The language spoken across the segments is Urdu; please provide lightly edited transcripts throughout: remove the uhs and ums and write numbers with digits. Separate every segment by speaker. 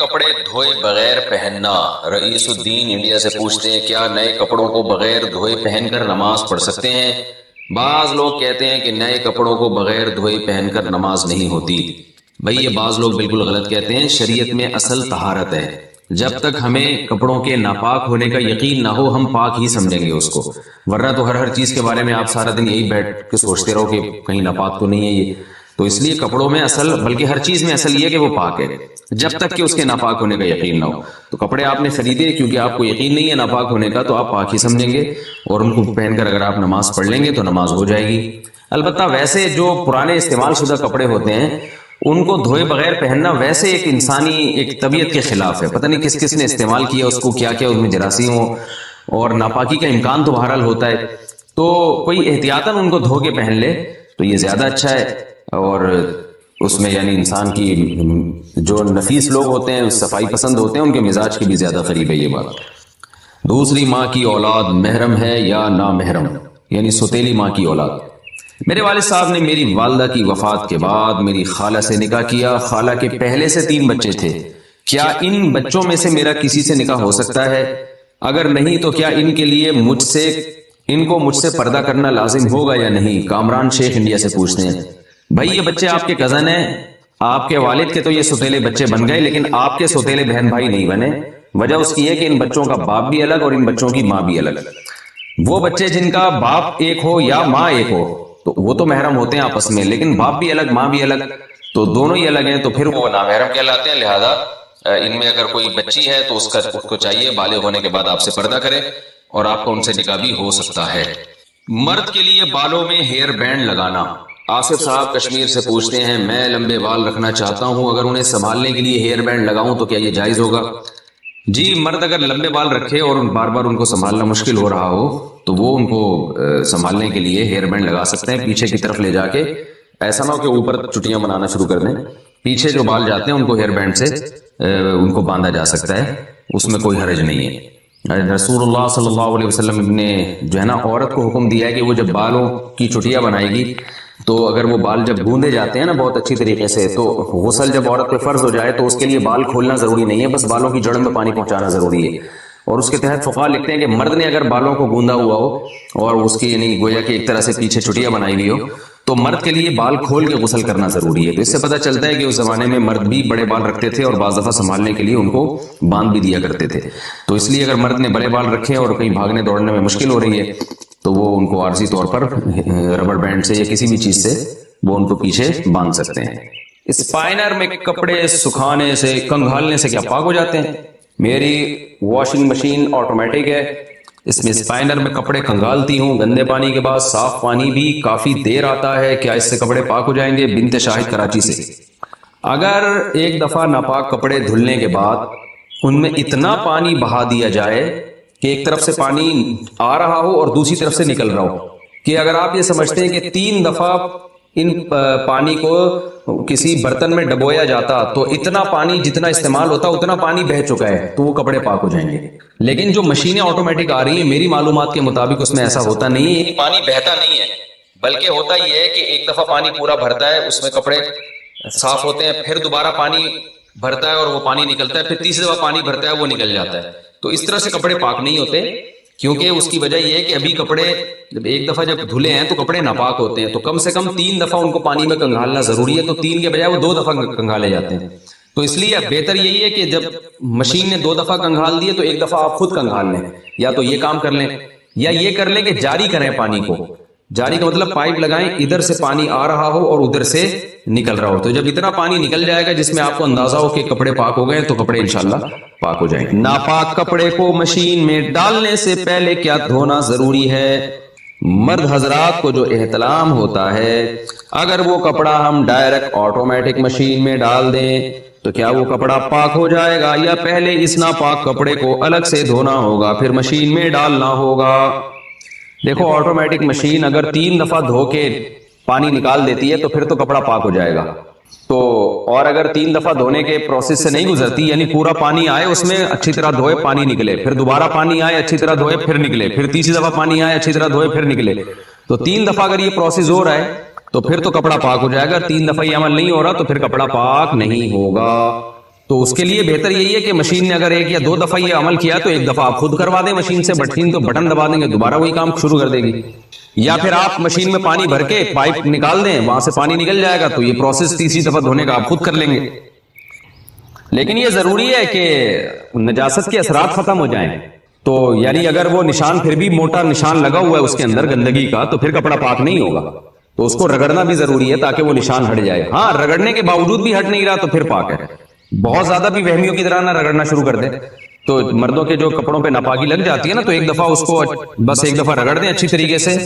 Speaker 1: کپڑے دھوئے بغیر پہننا۔ رئیس الدین انڈیا سے پوچھتے ہیں کیا نئے کپڑوں کو بغیر دھوئے پہن کر نماز پڑھ سکتے ہیں؟ بعض لوگ کہتے ہیں کہ نئے کپڑوں کو بغیر دھوئے پہن کر نماز نہیں ہوتی۔ بھئی یہ بعض لوگ بالکل غلط کہتے ہیں۔ شریعت میں اصل طہارت ہے، جب تک ہمیں کپڑوں کے ناپاک ہونے کا یقین نہ ہو ہم پاک ہی سمجھیں گے اس کو، ورنہ تو ہر چیز کے بارے میں آپ سارا دن یہی بیٹھ کے سوچتے رہو کہ کہیں ناپاک تو نہیں ہے یہ۔ تو اس لیے کپڑوں میں اصل، بلکہ ہر چیز میں اصل یہ کہ وہ پاک ہے، جب تک کہ اس کے ناپاک ہونے کا یقین نہ ہو۔ تو کپڑے آپ نے خریدے کیونکہ آپ کو یقین نہیں ہے ناپاک ہونے کا، تو آپ پاک ہی سمجھیں گے اور ان کو پہن کر اگر آپ نماز پڑھ لیں گے تو نماز ہو جائے گی۔ البتہ ویسے جو پرانے استعمال شدہ کپڑے ہوتے ہیں ان کو دھوئے بغیر پہننا ویسے ایک انسانی ایک طبیعت کے خلاف ہے۔ پتہ نہیں کس کس نے استعمال کیا اس کو، کیا کیا ان میں جراثیم ہو اور ناپاکی کا امکان تو بہرحال ہوتا ہے، تو کوئی احتیاطاً ان کو دھو کے پہن لے تو یہ زیادہ اچھا ہے۔ اور اس میں یعنی انسان کی جو نفیس لوگ ہوتے ہیں، صفائی پسند ہوتے ہیں، ان کے مزاج کے بھی زیادہ قریب ہے یہ بات۔ دوسری ماں کی اولاد محرم ہے یا نامحرم، یعنی سوتیلی ماں کی اولاد۔ میرے والد صاحب نے میری والدہ کی وفات کے بعد میری خالہ سے نکاح کیا۔ خالہ کے پہلے سے 3 بچے تھے، کیا ان بچوں میں سے میرا کسی سے نکاح ہو سکتا ہے؟ اگر نہیں تو کیا ان کے لیے ان کو مجھ سے پردہ کرنا لازم ہوگا یا نہیں؟ کامران شیخ انڈیا سے پوچھتے ہیں۔ بھائی یہ بچے آپ کے کزن ہیں، آپ کے والد کے تو یہ سوتیلے بچے بن گئے، لیکن آپ کے سوتیلے بہن بھائی نہیں بنے۔ وجہ اس کی ہے کہ ان بچوں کا باپ بھی الگ اور ان بچوں کی ماں بھی الگ۔ وہ بچے جن کا باپ ایک ہو یا ماں ایک ہو تو وہ تو محرم ہوتے ہیں آپس میں، لیکن باپ بھی الگ ماں بھی الگ، تو دونوں ہی الگ ہیں، تو پھر وہ نامحرم کہلاتے ہیں۔ لہذا ان میں اگر کوئی بچی ہے تو اس کو چاہیے بالغ ہونے کے بعد آپ سے پردہ کرے اور آپ کو ان سے نکاح بھی ہو سکتا ہے۔ مرد کے لیے بالوں میں ہیئر بینڈ لگانا۔ آصف صاحب کشمیر سے پوچھتے ہیں میں لمبے بال رکھنا چاہتا ہوں، اگر انہیں سنبھالنے کے لیے ہیئر بینڈ لگاؤں تو کیا یہ جائز ہوگا؟ جی، مرد اگر لمبے بال رکھے اور بار بار ان کو سنبھالنا مشکل ہو رہا ہو تو وہ ان کو سنبھالنے کے لیے ہیئر بینڈ لگا سکتے ہیں، پیچھے کی طرف لے جا کے۔ ایسا نہ ہو کہ اوپر چٹیاں بنانا شروع کر دیں، پیچھے جو بال جاتے ہیں ان کو ہیئر بینڈ سے ان کو باندھا جا سکتا ہے، اس میں کوئی حرج نہیں ہے۔ رسول اللہ صلی اللہ علیہ وسلم نے جو ہے نا عورت کو حکم دیا ہے کہ وہ جب بالوں کی چٹیاں بنائے گی تو اگر وہ بال جب گوندے جاتے ہیں نا بہت اچھی طریقے سے، تو غسل جب عورت پہ فرض ہو جائے تو اس کے لیے بال کھولنا ضروری نہیں ہے، بس بالوں کی جڑ میں پانی پہنچانا ضروری ہے۔ اور اس کے تحت فقہاء لکھتے ہیں کہ مرد نے اگر بالوں کو گوندا ہوا ہو اور اس کی یعنی گویا کہ ایک طرح سے پیچھے چٹیاں بنائی ہوئی ہو تو مرد کے لیے بال کھول کے غسل کرنا ضروری ہے۔ تو اس سے پتہ چلتا ہے کہ اس زمانے میں مرد بھی بڑے بال رکھتے تھے اور بعض دفعہ سنبھالنے کے لیے ان کو باندھ بھی دیا کرتے تھے، تو اس لیے اگر مرد نے بڑے بال رکھے اور کہیں بھاگنے دوڑنے میں مشکل ہو رہی ہے تو وہ ان کو عارضی طور پر ربڑ بینڈ سے یا کسی بھی چیز سے وہ ان کو پیچھے باندھ سکتے ہیں۔ اسپائنر میں کپڑے سکھانے سے کنگھالنے سے کیا پاک ہو جاتے ہیں؟ میری واشنگ مشین آٹومیٹک ہے، اس میں اسپائنر میں کپڑے کنگالتی ہوں، گندے پانی کے بعد صاف پانی بھی کافی دیر آتا ہے، کیا اس سے کپڑے پاک ہو جائیں گے؟ بنت شاہد کراچی سے۔ اگر ایک دفعہ ناپاک کپڑے دھلنے کے بعد ان میں اتنا پانی بہا دیا جائے کہ ایک طرف سے پانی آ رہا ہو اور دوسری طرف سے نکل رہا ہو، کہ اگر آپ یہ سمجھتے ہیں کہ 3 دفعہ ان پانی کو کسی برتن میں ڈبویا جاتا تو اتنا پانی جتنا استعمال ہوتا اتنا پانی بہہ چکا ہے تو وہ کپڑے پاک ہو جائیں گے، لیکن جو مشینیں آٹومیٹک آ رہی ہیں میری معلومات کے مطابق اس میں ایسا ہوتا نہیں ہے، پانی بہتا نہیں ہے، بلکہ ہوتا یہ ہے کہ ایک دفعہ پانی پورا بھرتا ہے، اس میں کپڑے صاف ہوتے ہیں، پھر دوبارہ پانی بھرتا ہے اور وہ پانی نکلتا ہے، پھر تیسری دفعہ پانی بھرتا ہے وہ نکل جاتا ہے، تو اس طرح سے کپڑے پاک نہیں ہوتے، کیونکہ اس کی وجہ یہ ہے کہ ابھی کپڑے جب ایک دفعہ جب دھلے ہیں تو کپڑے ناپاک ہوتے ہیں، تو کم سے کم 3 دفعہ ان کو پانی میں کنگھالنا ضروری ہے، تو 3 کے بجائے وہ 2 دفعہ کنگھالے جاتے ہیں، تو اس لیے بہتر یہی ہے کہ جب مشین نے 2 دفعہ کنگھال دیے تو ایک دفعہ آپ خود کنگھال لیں، یا تو یہ کام کر لیں یا یہ کر لیں کہ جاری کریں پانی کو۔ جاری کا مطلب پائپ لگائیں، ادھر سے پانی آ رہا ہو اور ادھر سے نکل رہا ہو، تو جب اتنا پانی نکل جائے گا جس میں آپ کو اندازہ ہو کہ کپڑے پاک ہو گئے تو کپڑے انشاءاللہ پاک ہو جائیں گے۔ ناپاک کپڑے کو مشین میں ڈالنے سے پہلے کیا دھونا ضروری ہے؟ مرد حضرات کو جو احتلام ہوتا ہے اگر وہ کپڑا ہم ڈائریکٹ آٹومیٹک مشین میں ڈال دیں تو کیا وہ کپڑا پاک ہو جائے گا یا پہلے اس ناپاک کپڑے کو الگ سے دھونا ہوگا پھر مشین میں ڈالنا ہوگا؟ دیکھو آٹومیٹک مشین اگر 3 دفعہ دھو کے پانی نکال دیتی ہے تو پھر تو کپڑا پاک ہو جائے گا، تو اور اگر 3 دفعہ دھونے کے پروسیس سے نہیں گزرتی، یعنی پورا پانی آئے اس میں اچھی طرح دھوئے پانی نکلے، پھر دوبارہ پانی آئے اچھی طرح دھوئے پھر نکلے، پھر تیسری دفعہ پانی آئے اچھی طرح دھوئے پھر نکلے، تو 3 دفعہ اگر یہ پروسیس ہو رہا ہے تو پھر تو کپڑا پاک ہو جائے گا، 3 دفعہ یہ عمل نہیں ہو رہا تو پھر کپڑا پاک نہیں ہوگا۔
Speaker 2: تو اس کے لیے بہتر یہی ہے کہ مشین نے اگر 1 یا 2 دفعہ یہ عمل کیا تو 1 دفعہ آپ خود کروا دیں مشین سے، مشین تو بٹن دبا دیں گے دوبارہ وہی کام شروع کر دے گی، یا پھر آپ مشین میں پانی بھر کے پائپ نکال دیں، وہاں سے پانی نکل جائے گا تو یہ پروسیس تیسری دفعہ دھونے کا آپ خود کر لیں گے۔ لیکن یہ ضروری ہے کہ نجاست کے اثرات ختم ہو جائیں، تو یعنی اگر وہ نشان پھر بھی موٹا نشان لگا ہوا ہے اس کے اندر گندگی کا تو پھر کپڑا پاک نہیں ہوگا، تو اس کو رگڑنا بھی ضروری ہے تاکہ وہ نشان ہٹ جائے۔ ہاں رگڑنے کے باوجود بھی ہٹ نہیں رہا تو پھر پاک ہے، بہت زیادہ بھی وہمیوں کی طرح نہ رگڑنا شروع کر دیں، تو مردوں کے جو کپڑوں پہ ناپاکی لگ جاتی ہے نا تو 1 دفعہ اس کو بس 1 دفعہ رگڑ دیں اچھی طریقے سے،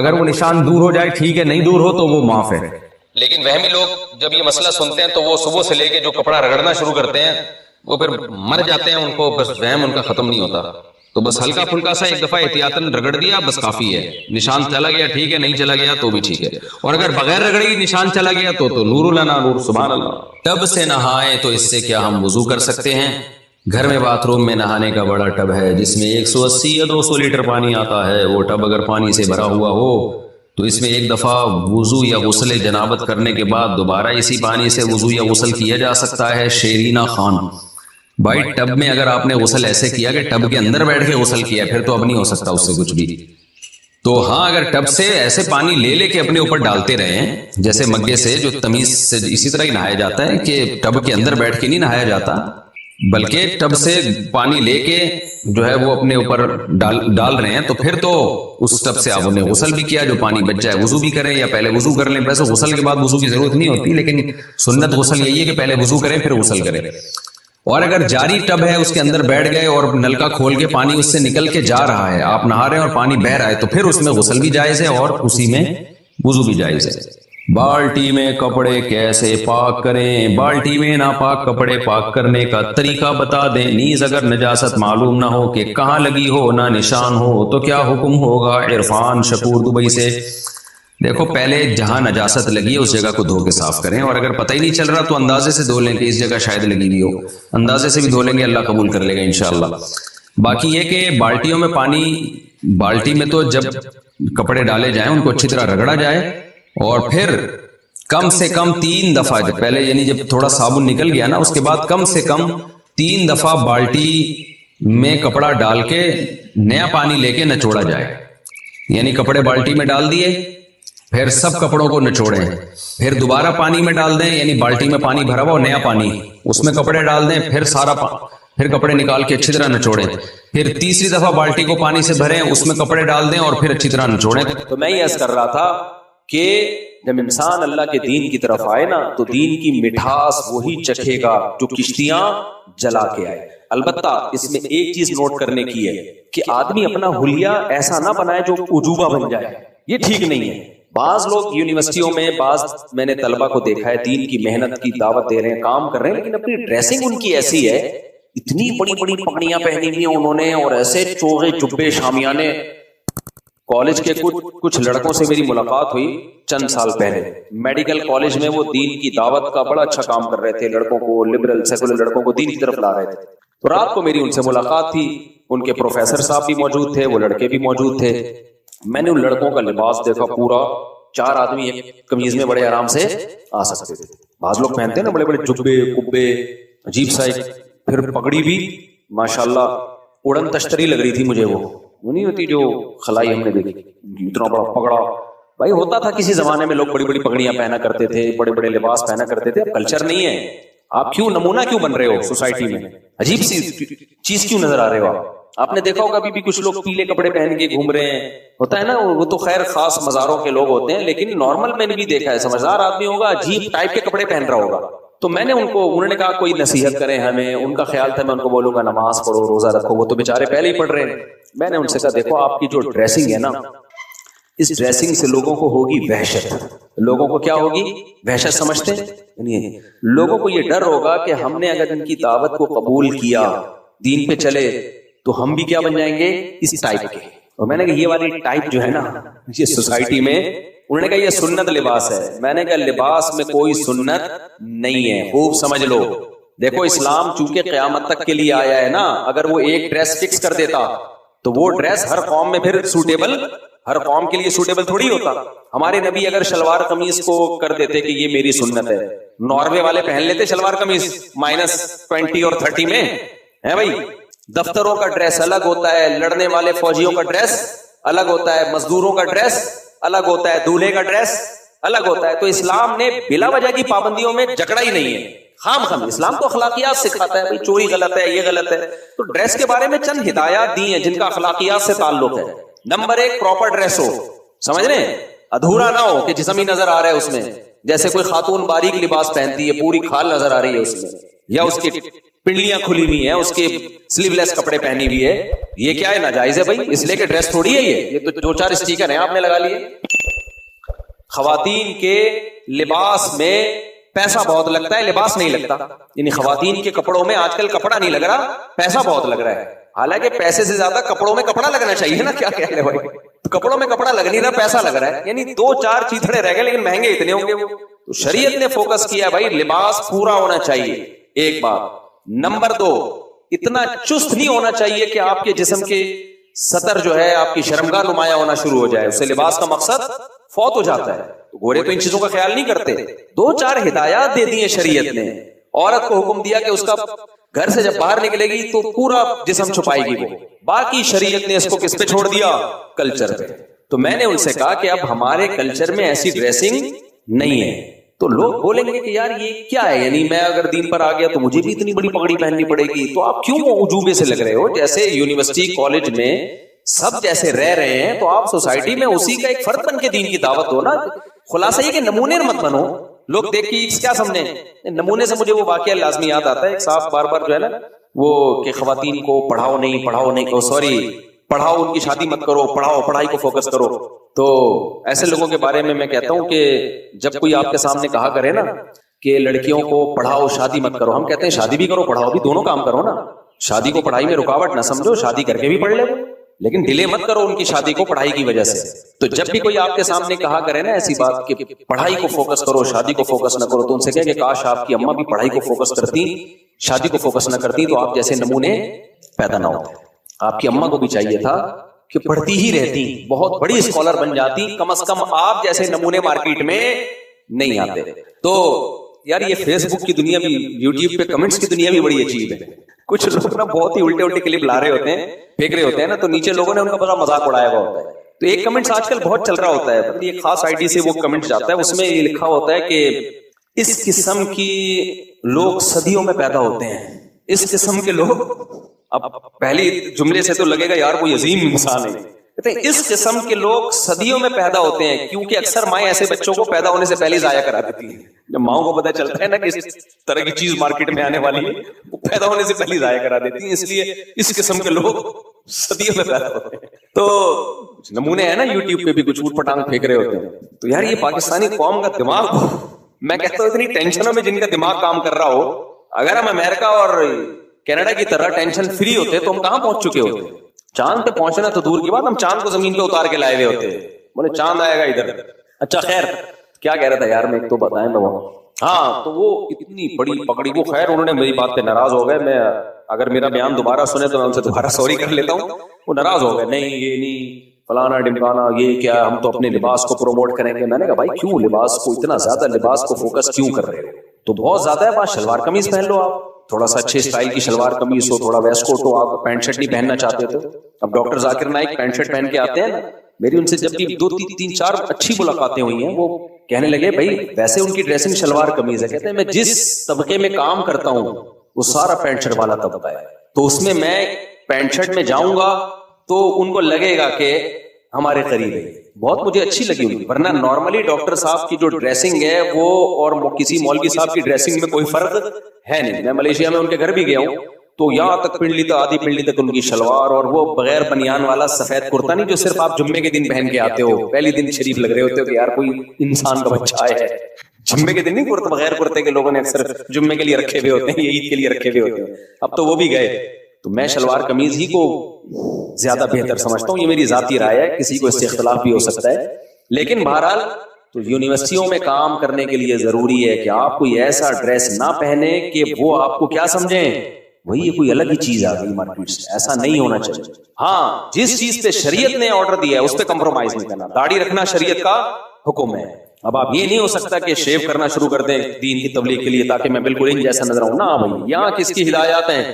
Speaker 2: اگر وہ نشان دور ہو جائے ٹھیک ہے، نہیں دور ہو تو وہ معاف ہے۔
Speaker 1: لیکن وہمی لوگ جب یہ مسئلہ سنتے ہیں تو وہ صبح سے لے کے جو کپڑا رگڑنا شروع کرتے ہیں وہ پھر مر جاتے ہیں، ان کو بس وہم ان کا ختم نہیں ہوتا، تو بس ہلکا پھلکا سا 1 دفعہ احتیاطاً رگڑ دیا بس کافی ہے، نشان چلا گیا ٹھیک ہے، نہیں چلا گیا تو بھی ٹھیک ہے، اور اگر بغیر رگڑی نشان چلا گیا تو نور لنا نور، سبحان اللہ۔
Speaker 2: ٹب سے نہائیں تو اس سے کیا ہم وضو کر سکتے ہیں؟ گھر میں باتھ روم میں نہانے کا بڑا ٹب ہے جس میں 180 یا 200 لیٹر پانی آتا ہے، وہ ٹب اگر پانی سے بھرا ہوا ہو تو اس میں 1 دفعہ وضو یا غسل جنابت کرنے کے بعد دوبارہ اسی پانی سے وضو یا غسل کیا جا سکتا ہے۔ شیرینہ خان: بھائی ٹب میں اگر آپ نے غسل ایسے کیا کہ ٹب کے اندر بیٹھ کے غسل کیا پھر تو اب نہیں ہو سکتا اس سے کچھ بھی، تو ہاں اگر ٹب سے ایسے پانی لے کے اپنے اوپر ڈالتے رہے جیسے مگے سے جو تمیز سے اسی طرح ہی نہایا جاتا ہے کہ ٹب کے اندر بیٹھ کے نہیں نہایا جاتا، بلکہ ٹب سے پانی لے کے جو ہے وہ اپنے اوپر ڈال رہے ہیں تو پھر تو اس ٹب سے آپ نے غسل بھی کیا، جو پانی بچ جائے وضو بھی کریں یا پہلے وضو کر لیں، ویسے غسل کے بعد وضو کی ضرورت نہیں ہوتی لیکن سنت غسل یہی ہے کہ پہلے وضو کریں پھر غسل کریں۔ اور اگر جاری ٹب ہے اس کے اندر بیٹھ گئے اور نلکا کھول کے پانی اس سے نکل کے جا رہا ہے، آپ نہا رہے ہیں اور پانی بہ رہا ہے تو پھر اس میں غسل بھی جائز ہے اور اسی میں وضو بھی جائز ہے۔ بالٹی میں کپڑے کیسے پاک کریں؟ بالٹی میں ناپاک کپڑے پاک کرنے کا طریقہ بتا دیں، نیز اگر نجاست معلوم نہ ہو کہ کہاں لگی ہو نہ نشان ہو تو کیا حکم ہوگا؟ عرفان شکور دبئی سے: دیکھو پہلے جہاں نجاست لگی ہے اس جگہ کو دھو کے صاف کریں، اور اگر پتہ ہی نہیں چل رہا تو اندازے سے دھو لیں کہ اس جگہ شاید لگی ہوئی ہو، اندازے سے بھی دھو لیں گے اللہ قبول کر لے گا انشاءاللہ۔ باقی یہ کہ بالٹیوں میں پانی، بالٹی میں تو جب کپڑے ڈالے جائیں ان کو اچھی طرح رگڑا جائے اور پھر کم سے کم 3 دفعہ پہلے یعنی جب تھوڑا صابن نکل گیا نا اس کے بعد کم سے کم 3 دفعہ بالٹی میں کپڑا ڈال کے نیا پانی لے کے نچوڑا جائے، یعنی کپڑے بالٹی میں ڈال دیے پھر سب کپڑوں کو نچوڑیں، پھر دوبارہ پانی میں ڈال دیں، یعنی بالٹی میں پانی بھرا ہوا اور نیا پانی اس میں کپڑے ڈال دیں، پھر پھر کپڑے نکال کے اچھی طرح نچوڑیں، پھر تیسری دفعہ بالٹی کو پانی سے بھریں اس میں کپڑے ڈال دیں اور پھر اچھی طرح نچوڑیں۔
Speaker 3: تو میں یہ عرض کر رہا تھا کہ جب انسان اللہ کے دین کی طرف آئے نا تو دین کی مٹھاس وہی چکھے گا جو کشتیاں جلا کے آئے۔ البتہ اس میں ایک چیز نوٹ کرنے کی ہے کہ آدمی اپنا حلیہ ایسا نہ بنائے جو عجوبہ بن جائے، یہ ٹھیک نہیں ہے۔ بعض لوگ یونیورسٹیوں میں، میں نے طلبہ کو دیکھا ہے دین کی محنت کی دعوت دے رہے ہیں، کام کر رہے ہیں، لیکن اپنی ڈریسنگ ان کی ایسی ہے، اتنی بڑی بڑی پگڑیاں پہنی ہوئی ہیں انہوں نے اور ایسے چوغے جبے شامیانے۔ کالج کے کچھ لڑکوں سے میری ملاقات ہوئی چند سال پہلے، میڈیکل کالج میں وہ دین کی دعوت کا بڑا اچھا کام کر رہے تھے، لڑکوں کو، لبرل سیکولر لڑکوں کو دین کی طرف لا رہے تھے۔ تو رات کو میری ان سے ملاقات تھی، ان کے پروفیسر صاحب بھی موجود تھے، وہ لڑکے بھی موجود تھے۔ میں نے ان لڑکوں کا لباس دیکھا، پورا 4 آدمی ایک قمیض میں بڑے آرام سے آ سکتے تھے۔ بعض لوگ پہنتے ہیں نا بڑے بڑے جبے کبے، عجیب سا، پھر پگڑی بھی ماشاءاللہ اڑن تشتری لگ رہی تھی مجھے، وہ نہیں ہوتی جو خلائی ہم نے دیکھی، اتنا بڑا پگڑا۔ بھائی ہوتا تھا کسی زمانے میں، لوگ بڑی بڑی پگڑیاں پہنا کرتے تھے، بڑے بڑے لباس پہنا کرتے تھے، اب کلچر نہیں ہے۔ آپ کیوں نمونہ کیوں بن رہے ہو سوسائٹی میں؟ عجیب سی چیز کیوں نظر آ رہے ہو آپ نے دیکھا ہوگا ابھی بھی کچھ لوگ پیلے کپڑے پہن کے گھوم رہے ہیں، ہوتا ہے نا، وہ تو خیر خاص مزاروں کے لوگ ہوتے ہیں، لیکن نارمل میں نے بھی دیکھا ہے، سمجھدار آدمی ہوگا عجیب ٹائپ کے کپڑے پہن رہا ہوگا۔ تو میں نے انہوں نے کہا کوئی نصیحت کریں ہمیں، ان کا خیال تھا میں ان کو بولوں گا نماز پڑھو، روزہ رکھو، وہ تو بیچارے پہلے ہی پڑھ رہے ہیں۔ میں نے ان سے کہا دیکھو آپ کی جو ڈریسنگ ہے نا، اس ڈریسنگ سے لوگوں کو ہوگی وحشت۔ لوگوں کو کیا ہوگی؟ وحشت سمجھتے ہیں؟ لوگوں کو یہ ڈر ہوگا کہ ہم نے اگر ان کی دعوت کو قبول کیا، دین پہ چلے، تو ہم بھی کیا بن جائیں گے؟ اس ٹائپ کے۔ اور میں نے کہا یہ والی ٹائپ جو ہے نا یہ سوسائٹی میں، انہوں نے کہا یہ سنت لباس ہے۔ میں نے کہا لباس میں کوئی سنت نہیں ہے، خوب سمجھ لو۔ دیکھو اسلام چونکہ قیامت تک کے لیے آیا ہے نا، اگر وہ ایک ڈریس فکس کر دیتا تو وہ ڈریس ہر قوم میں پھر سوٹیبل، ہر قوم کے لیے سوٹیبل تھوڑی ہوتا۔ ہمارے نبی اگر شلوار قمیض کو کر دیتے کہ یہ میری سنت ہے، ناروے والے پہن لیتے شلوار قمیض -20 اور 30 میں ہے بھائی. دفتروں کا ڈریس الگ ہوتا ہے, لڑنے والے فوجیوں کا ڈریس الگ ہوتا ہے, مزدوروں کا ڈریس الگ ہوتا ہے, دولہے کا ڈریس الگ ہوتا ہے. تو اسلام نے بلا وجہ کی پابندیوں میں جکڑا ہی نہیں ہے. خام اسلام تو اخلاقیات سکھاتا ہے, بھائی چوری غلط ہے, یہ غلط ہے. تو ڈریس کے بارے میں چند ہدایات دی ہیں جن کا اخلاقیات سے تعلق ہے. نمبر 1, پراپر ڈریس ہو, سمجھ رہے ہیں, ادھورا نہ ہو کہ جسم ہی نظر آ رہا ہے اس میں. جیسے کوئی خاتون باریک لباس پہنتی ہے, پوری کھال نظر آ رہی ہے اس میں, یا اس کی پنڈلیاں کھلی ہوئی ہیں, اس کے سلیو لیس کپڑے پہنی ہوئی ہے, یہ کیا ہے, ناجائز ہے بھائی. اس لیے کہ ڈریس تھوڑی ہے یہ تو 2-4 اسٹیکر ہیں آپ نے لگا لیے. خواتین کے لباس میں پیسہ بہت لگتا ہے, لباس نہیں لگتا. یعنی خواتین کے کپڑوں میں آج کل کپڑا نہیں لگ رہا, پیسہ بہت لگ رہا ہے. حالانکہ پیسے سے زیادہ کپڑوں میں کپڑا لگنا چاہیے نا, کیا کہہ رہے بھائی, تو کپڑوں میں کپڑا لگ نہیں رہا, پیسہ لگ رہا ہے. یعنی 2-4 چیتڑے رہ گئے لیکن مہنگے اتنے ہوں گے وہ. تو شریعت نے فوکس کیا بھائی لباس پورا ہونا چاہیے, ایک بات. نمبر 2, اتنا چست نہیں ہونا چاہیے کہ آپ کے جسم کے سطر جو ہے آپ کی شرمگاہ نمایاں ہونا شروع ہو جائے, اس سے لباس کا مقصد فوت ہو جاتا ہے. تو گورے تو ان چیزوں کا خیال نہیں کرتے. 2-4 ہدایات دے دی ہیں شریعت نے. عورت کو حکم دیا کہ اس کا گھر سے جب باہر نکلے گی تو پورا جسم چھپائے گی وہ. باقی شریعت نے اس کو کس پہ چھوڑ دیا, کلچر پہ. تو میں نے ان سے کہا کہ اب ہمارے کلچر میں ایسی ڈریسنگ نہیں ہے. تو لوگ بولیں گے کہ یار یہ کیا ہے, یعنی میں اگر دین پر آ گیا تو مجھے بھی اتنی بڑی پگڑی پہننی پڑے گی. تو آپ کیوں عجوبے سے لگ رہے ہو, جیسے یونیورسٹی کالج میں سب جیسے رہ رہے ہیں تو آپ سوسائٹی میں اسی کا ایک فرد بن کے دین کی دعوت دو نا. خلاصہ یہ کہ نمونے مت بنو. لوگ دیکھ کے کیا سمجھیں, نمونے سے مجھے وہ واقعہ لازمی یاد آتا ہے. ایک صاحب بار بار جو ہے نا وہ کہ خواتین کو پڑھاؤ نہیں سوری پڑھاؤ, ان کی شادی مت کرو, پڑھاؤ, پڑھائی کو فوکس کرو. تو ایسے لوگوں کے بارے میں کہتا ہوں کہ جب کوئی آپ کے سامنے کہا کرے نا کہ لڑکیوں کو پڑھاؤ شادی مت کرو, ہم کہتے ہیں شادی بھی کرو پڑھاؤ بھی, دونوں کام کرو نا. شادی کو پڑھائی میں رکاوٹ نہ سمجھو, شادی کر کے بھی پڑھ لے, لیکن ڈیلے مت کرو ان کی شادی کو پڑھائی کی وجہ سے. تو جب بھی کوئی آپ کے سامنے کہا کرے نا ایسی بات کہ پڑھائی کو فوکس کرو شادی کو فوکس نہ کرو, تو ان سے کہے کہ کاش آپ کی اماں بھی پڑھائی کو فوکس کرتی, شادی کو فوکس نہ کرتی, تو آپ جیسے نمونے پیدا نہ ہوتے. آپ کی اماں کو بھی چاہیے تھا کہ پڑھتی ہی رہتی, بہت بڑی اسکالر بن جاتی, کم از کم آپ جیسے نمونے مارکیٹ میں نہیں آتے. تو یار یہ فیس بک کی دنیا بھی, یوٹیوب پہ کمنٹس کی دنیا بھی بڑی عجیب ہے. کچھ لوگ نا بہت ہی الٹے کلپ لا رہے ہوتے ہیں, پھینک رہے ہوتے ہیں نا, تو نیچے لوگوں نے ان کا بڑا مذاق اڑایا ہوا ہوتا ہے. تو ایک کمنٹس آج کل بہت چل رہا ہوتا ہے, ایک خاص آئی ڈی سے وہ کمنٹ جاتا ہے, اس میں یہ لکھا ہوتا ہے کہ اس قسم کی لوگ صدیوں میں پیدا ہوتے ہیں. اس قسم کے لوگ, اب پہلی جملے سے تو لگے گا یار کوئی عظیم انسان ہے. کہتے ہیں اس قسم کے لوگ صدیوں میں پیدا ہوتے ہیں, کیونکہ اکثر مائیں ایسے بچوں کو پیدا ہونے سے پہلے ضائع کرا دیتی ہیں. جب ماؤں کو پتہ چلتا ہے نا کہ اس طرح کی چیز مارکیٹ میں آنے والی ہے, وہ پیدا ہونے سے پہلے ضائع کرا دیتی ہیں. اس لیے اس قسم کے لوگ صدیوں میں پیدا ہوتے ہیں. تو نمونے ہیں نا یوٹیوب پہ بھی کچھ اوٹ پٹانگ پھینک رہے ہوتے ہیں. تو یار یہ پاکستانی قوم کا دماغ, میں کہتا ہوں اتنی ٹینشنوں میں جن کا دماغ کام کر رہا ہو, اگر ہم امریکہ اور کینیڈا کی طرح ٹینشن فری ہوتے تو ہم کہاں پہنچ چکے ہوتے. چاند پہ پہنچنا تو دور کی بات, ہم چاند کو زمین پہ اتار کے لائے ہوئے ہوتے. بولے چاند آئے گا ادھر. اچھا خیر, کیا کہہ رہا تھا یار میں, ایک تو بتائیں میں وہ, ہاں تو وہ اتنی بڑی پکڑی, وہ خیر انہوں نے میری بات پہ ناراض ہو گئے. میں اگر میرا بیان دوبارہ سنے تو میں ان سے دوبارہ سوری کر لیتا ہوں. وہ ناراض ہو گئے, نہیں یہ نہیں فلانا ڈمکانا, یہ کیا ہم تو اپنے لباس کو پروموٹ کریں گے. میں نے کہا بھائی کیوں لباس کو اتنا زیادہ, لباس کو فوکس کیوں کر رہے ہو؟ تو بہت زیادہ ہے بات, شلوار قمیض پہن لو آپ, تھوڑا سا اچھے اسٹائل کی شلوار قمیض ہو, تھوڑا ویسٹ کوٹ ہو. آپ پینٹ شرٹ نہیں پہننا چاہتے تو اب doctor Zakir Naik pant shirt پہن کے آتے ہیں نا. میری ان سے جب بھی 2-3-4 اچھی ملاقاتیں ہوئی ہیں, وہ کہنے لگے بھائی ویسے ان کی ڈریسنگ شلوار قمیض ہے. کہتے ہیں میں جس طبقے میں کام کرتا ہوں وہ سارا پینٹ شرٹ والا طبقہ ہے, تو اس میں پینٹ شرٹ میں جاؤں گا تو ان کو لگے گا کہ ہمارے قریب ہے. بہت مجھے اچھی لگی ہوئی, ورنہ نارملی ڈاکٹر صاحب کی جو ڈریسنگ ہے وہ اور کسی مولوی صاحب کی ڈریسنگ میں کوئی فرق ہے نہیں. میں ملیشیا میں ان کے گھر بھی گیا ہوں, تو یہاں تک پنڈلی تک, آدھی پنڈلی تک ان کی شلوار, اور وہ بغیر بنیان والا سفید کرتا نہیں جو صرف آپ جمعے کے دن پہن کے آتے ہو, پہلی دن شریف لگ رہے ہوتے ہو کہ یار کوئی انسان کا بچہ آیا ہے. جمعے کے دن نہیں کرتا, بغیر کرتے کے لوگوں نے اکثر جمعے کے لیے رکھے ہوئے ہوتے ہیں, یہ عید کے لیے رکھے ہوئے ہوتے ہیں. اب تو وہ بھی گئے, تو میں شلوار قمیض ہی کو زیادہ بہتر سمجھتا ہوں. یہ میری ذاتی رائے ہے, کسی کو اس سے اختلاف بھی ہو سکتا ہے, لیکن بہرحال تو یونیورسٹیوں میں کام کرنے کے لیے ضروری ہے کہ آپ کوئی ایسا ڈریس نہ پہنے کہ وہ آپ کو کیا سمجھیں وہی یہ کوئی الگ ہی چیز آ گئی مارکیٹ سے. ایسا نہیں ہونا چاہیے. ہاں جس چیز پہ شریعت نے آرڈر دیا ہے اس پہ کمپرومائز نہیں کرنا. داڑھی رکھنا شریعت کا حکم ہے, اب آپ یہ نہیں ہو سکتا کہ شیو کرنا شروع کر دیں دین کی تبلیغ کے لیے تاکہ میں بالکل ان جیسا نظر آؤں. نہ بھائی، یہاں کس کی ہدایات ہیں؟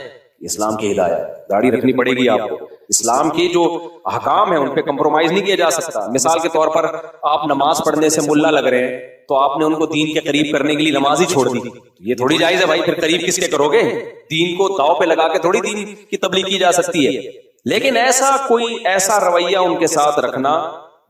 Speaker 3: اسلام کی ہدایت. داڑھی رکھنی پڑے گی آپ کو. اسلام کی جو احکام ہیں ان پہ کمپرومائز نہیں کیا جا سکتا. مثال کے طور پر آپ نماز پڑھنے سے ملا لگ رہے ہیں تو آپ نے ان کو دین کے قریب کرنے کے لیے نماز ہی چھوڑ دی. یہ تھوڑی جائز ہے بھائی. پھر قریب کس کے کرو گے؟ دین کو داؤ پہ لگا کے تھوڑی دین کی تبلیغ کی جا سکتی ہے. لیکن ایسا رویہ ان کے ساتھ رکھنا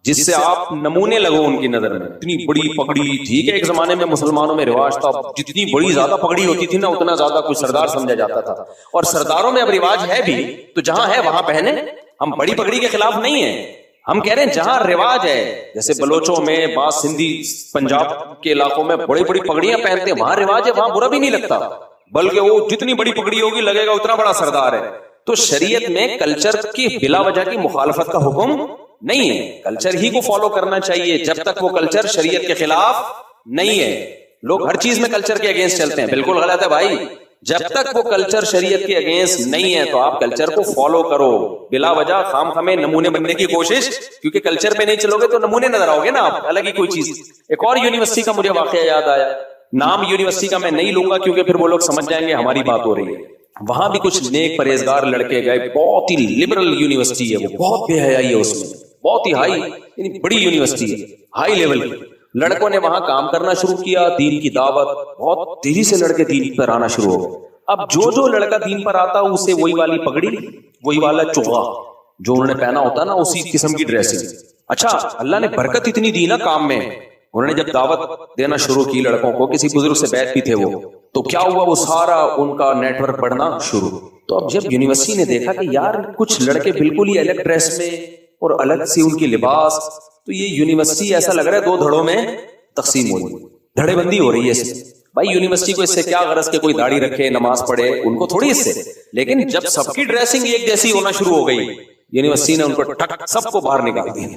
Speaker 3: جس سے آپ نمونے لگو ان کی نظر میں. اتنی بڑی پگڑی، ٹھیک ہے ایک زمانے میں مسلمانوں میں رواج تھا، جتنی بڑی زیادہ پگڑی ہوتی تھی نا اتنا زیادہ کوئی سردار سمجھا جاتا تھا. اور سرداروں میں اب رواج ہے بھی تو جہاں ہے وہاں پہنے. ہم بڑی پگڑی کے خلاف نہیں ہیں، ہم کہہ رہے ہیں جہاں رواج ہے، جیسے بلوچوں میں، بعض سندھی پنجاب کے علاقوں میں بڑی بڑی پگڑیاں پہنتے ہیں، وہاں رواج ہے، وہاں برا بھی نہیں لگتا، بلکہ وہ جتنی بڑی پگڑی ہوگی لگے گا اتنا بڑا سردار ہے. تو شریعت میں کلچر کی بلا وجہ کی مخالفت کا حکم نہیں ہے. کلچر ہی کو فالو کرنا چاہیے جب تک وہ کلچر شریعت کے خلاف نہیں ہے. لوگ ہر چیز میں کلچر کے اگینسٹ چلتے ہیں، بالکل غلط ہے بھائی. جب تک وہ کلچر شریعت کے اگینسٹ نہیں ہے تو آپ کلچر کو فالو کرو. بلا وجہ خام خامے نمونے بننے کی کوشش، کیونکہ کلچر پہ نہیں چلو گے تو نمونے نظر آؤ گے نا آپ، الگ ہی کوئی چیز. ایک اور یونیورسٹی کا مجھے واقعہ یاد آیا، نام یونیورسٹی کا میں نہیں لوں گا کیونکہ پھر وہ لوگ سمجھ جائیں گے ہماری بات ہو رہی ہے. وہاں بھی کچھ نیک پرہیزگار لڑکے گئے، بہت ہی لبرل یونیورسٹی ہے وہ، بہت بے حیائی ہے اس میں، بہت ہی ہائی، یعنی بڑی یونیورسٹی ہے، ہائی لیول کی. لڑکوں نے وہاں کام کرنا شروع کیا، دین کی دعوت، بہت تیزی سے لڑکے دین پر آنا شروع ہو گئے. اب جو لڑکا دین پر آتا اسے وہی والی پگڑی، وہی والا چوغا جو انہوں نے پہنا ہوتا نا، اسی قسم کی ڈریسنگ. اچھا اللہ نے برکت اتنی دی نا کام میں. انہوں نے جب دعوت دینا شروع کی لڑکوں کو، کسی بزرگ سے بیعت بھی تھے وہ، تو کیا ہوا، وہ سارا ان کا نیٹ ورک بڑھنا شروع. تو اب جب یونیورسٹی نے دیکھا کہ یار کچھ لڑکے بالکل ہی الگ ڈریس میں اور الگ سی ان کی لباس، تو یہ یونیورسٹی ایسا لگ رہا ہے 2 دھڑوں میں تقسیم ہو رہی، دھڑے بندی ہو رہی ہے اس میں. بھائی یونیورسٹی کو اس سے کیا غرض کہ کوئی داڑھی رکھے، نماز پڑھے، ان کو تھوڑی اس سے. لیکن جب سب کی ڈریسنگ ایک جیسی ہونا شروع ہو گئی، یونیورسٹی نے ان کو ٹک سب کو باہر نکال دیا.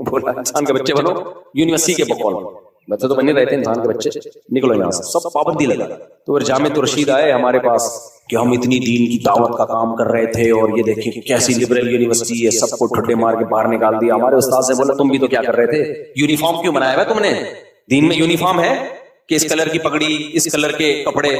Speaker 3: بولا انسان کے بچے بنو، یونیورسٹی کے بقول بچے تو بنے رہتے ہیں، انسان کے بچے نکلو یہاں سے، سب پابندی لگا. تو پھر جامع رشید آئے ہمارے پاس کہ ہم اتنی دین کی دعوت کا کام کر رہے تھے اور یہ دیکھیں کہ کیسی لبرل یونیورسٹی ہے، سب کو ٹھڈے مار کے باہر نکال دیا. ہمارے استاد سے بولا تم بھی تو کیا کر رہے تھے، یونیفارم کیوں بنایا ہوا تم نے؟ دین میں یونیفارم ہے کہ اس کلر کی پگڑی، اس کلر کے کپڑے.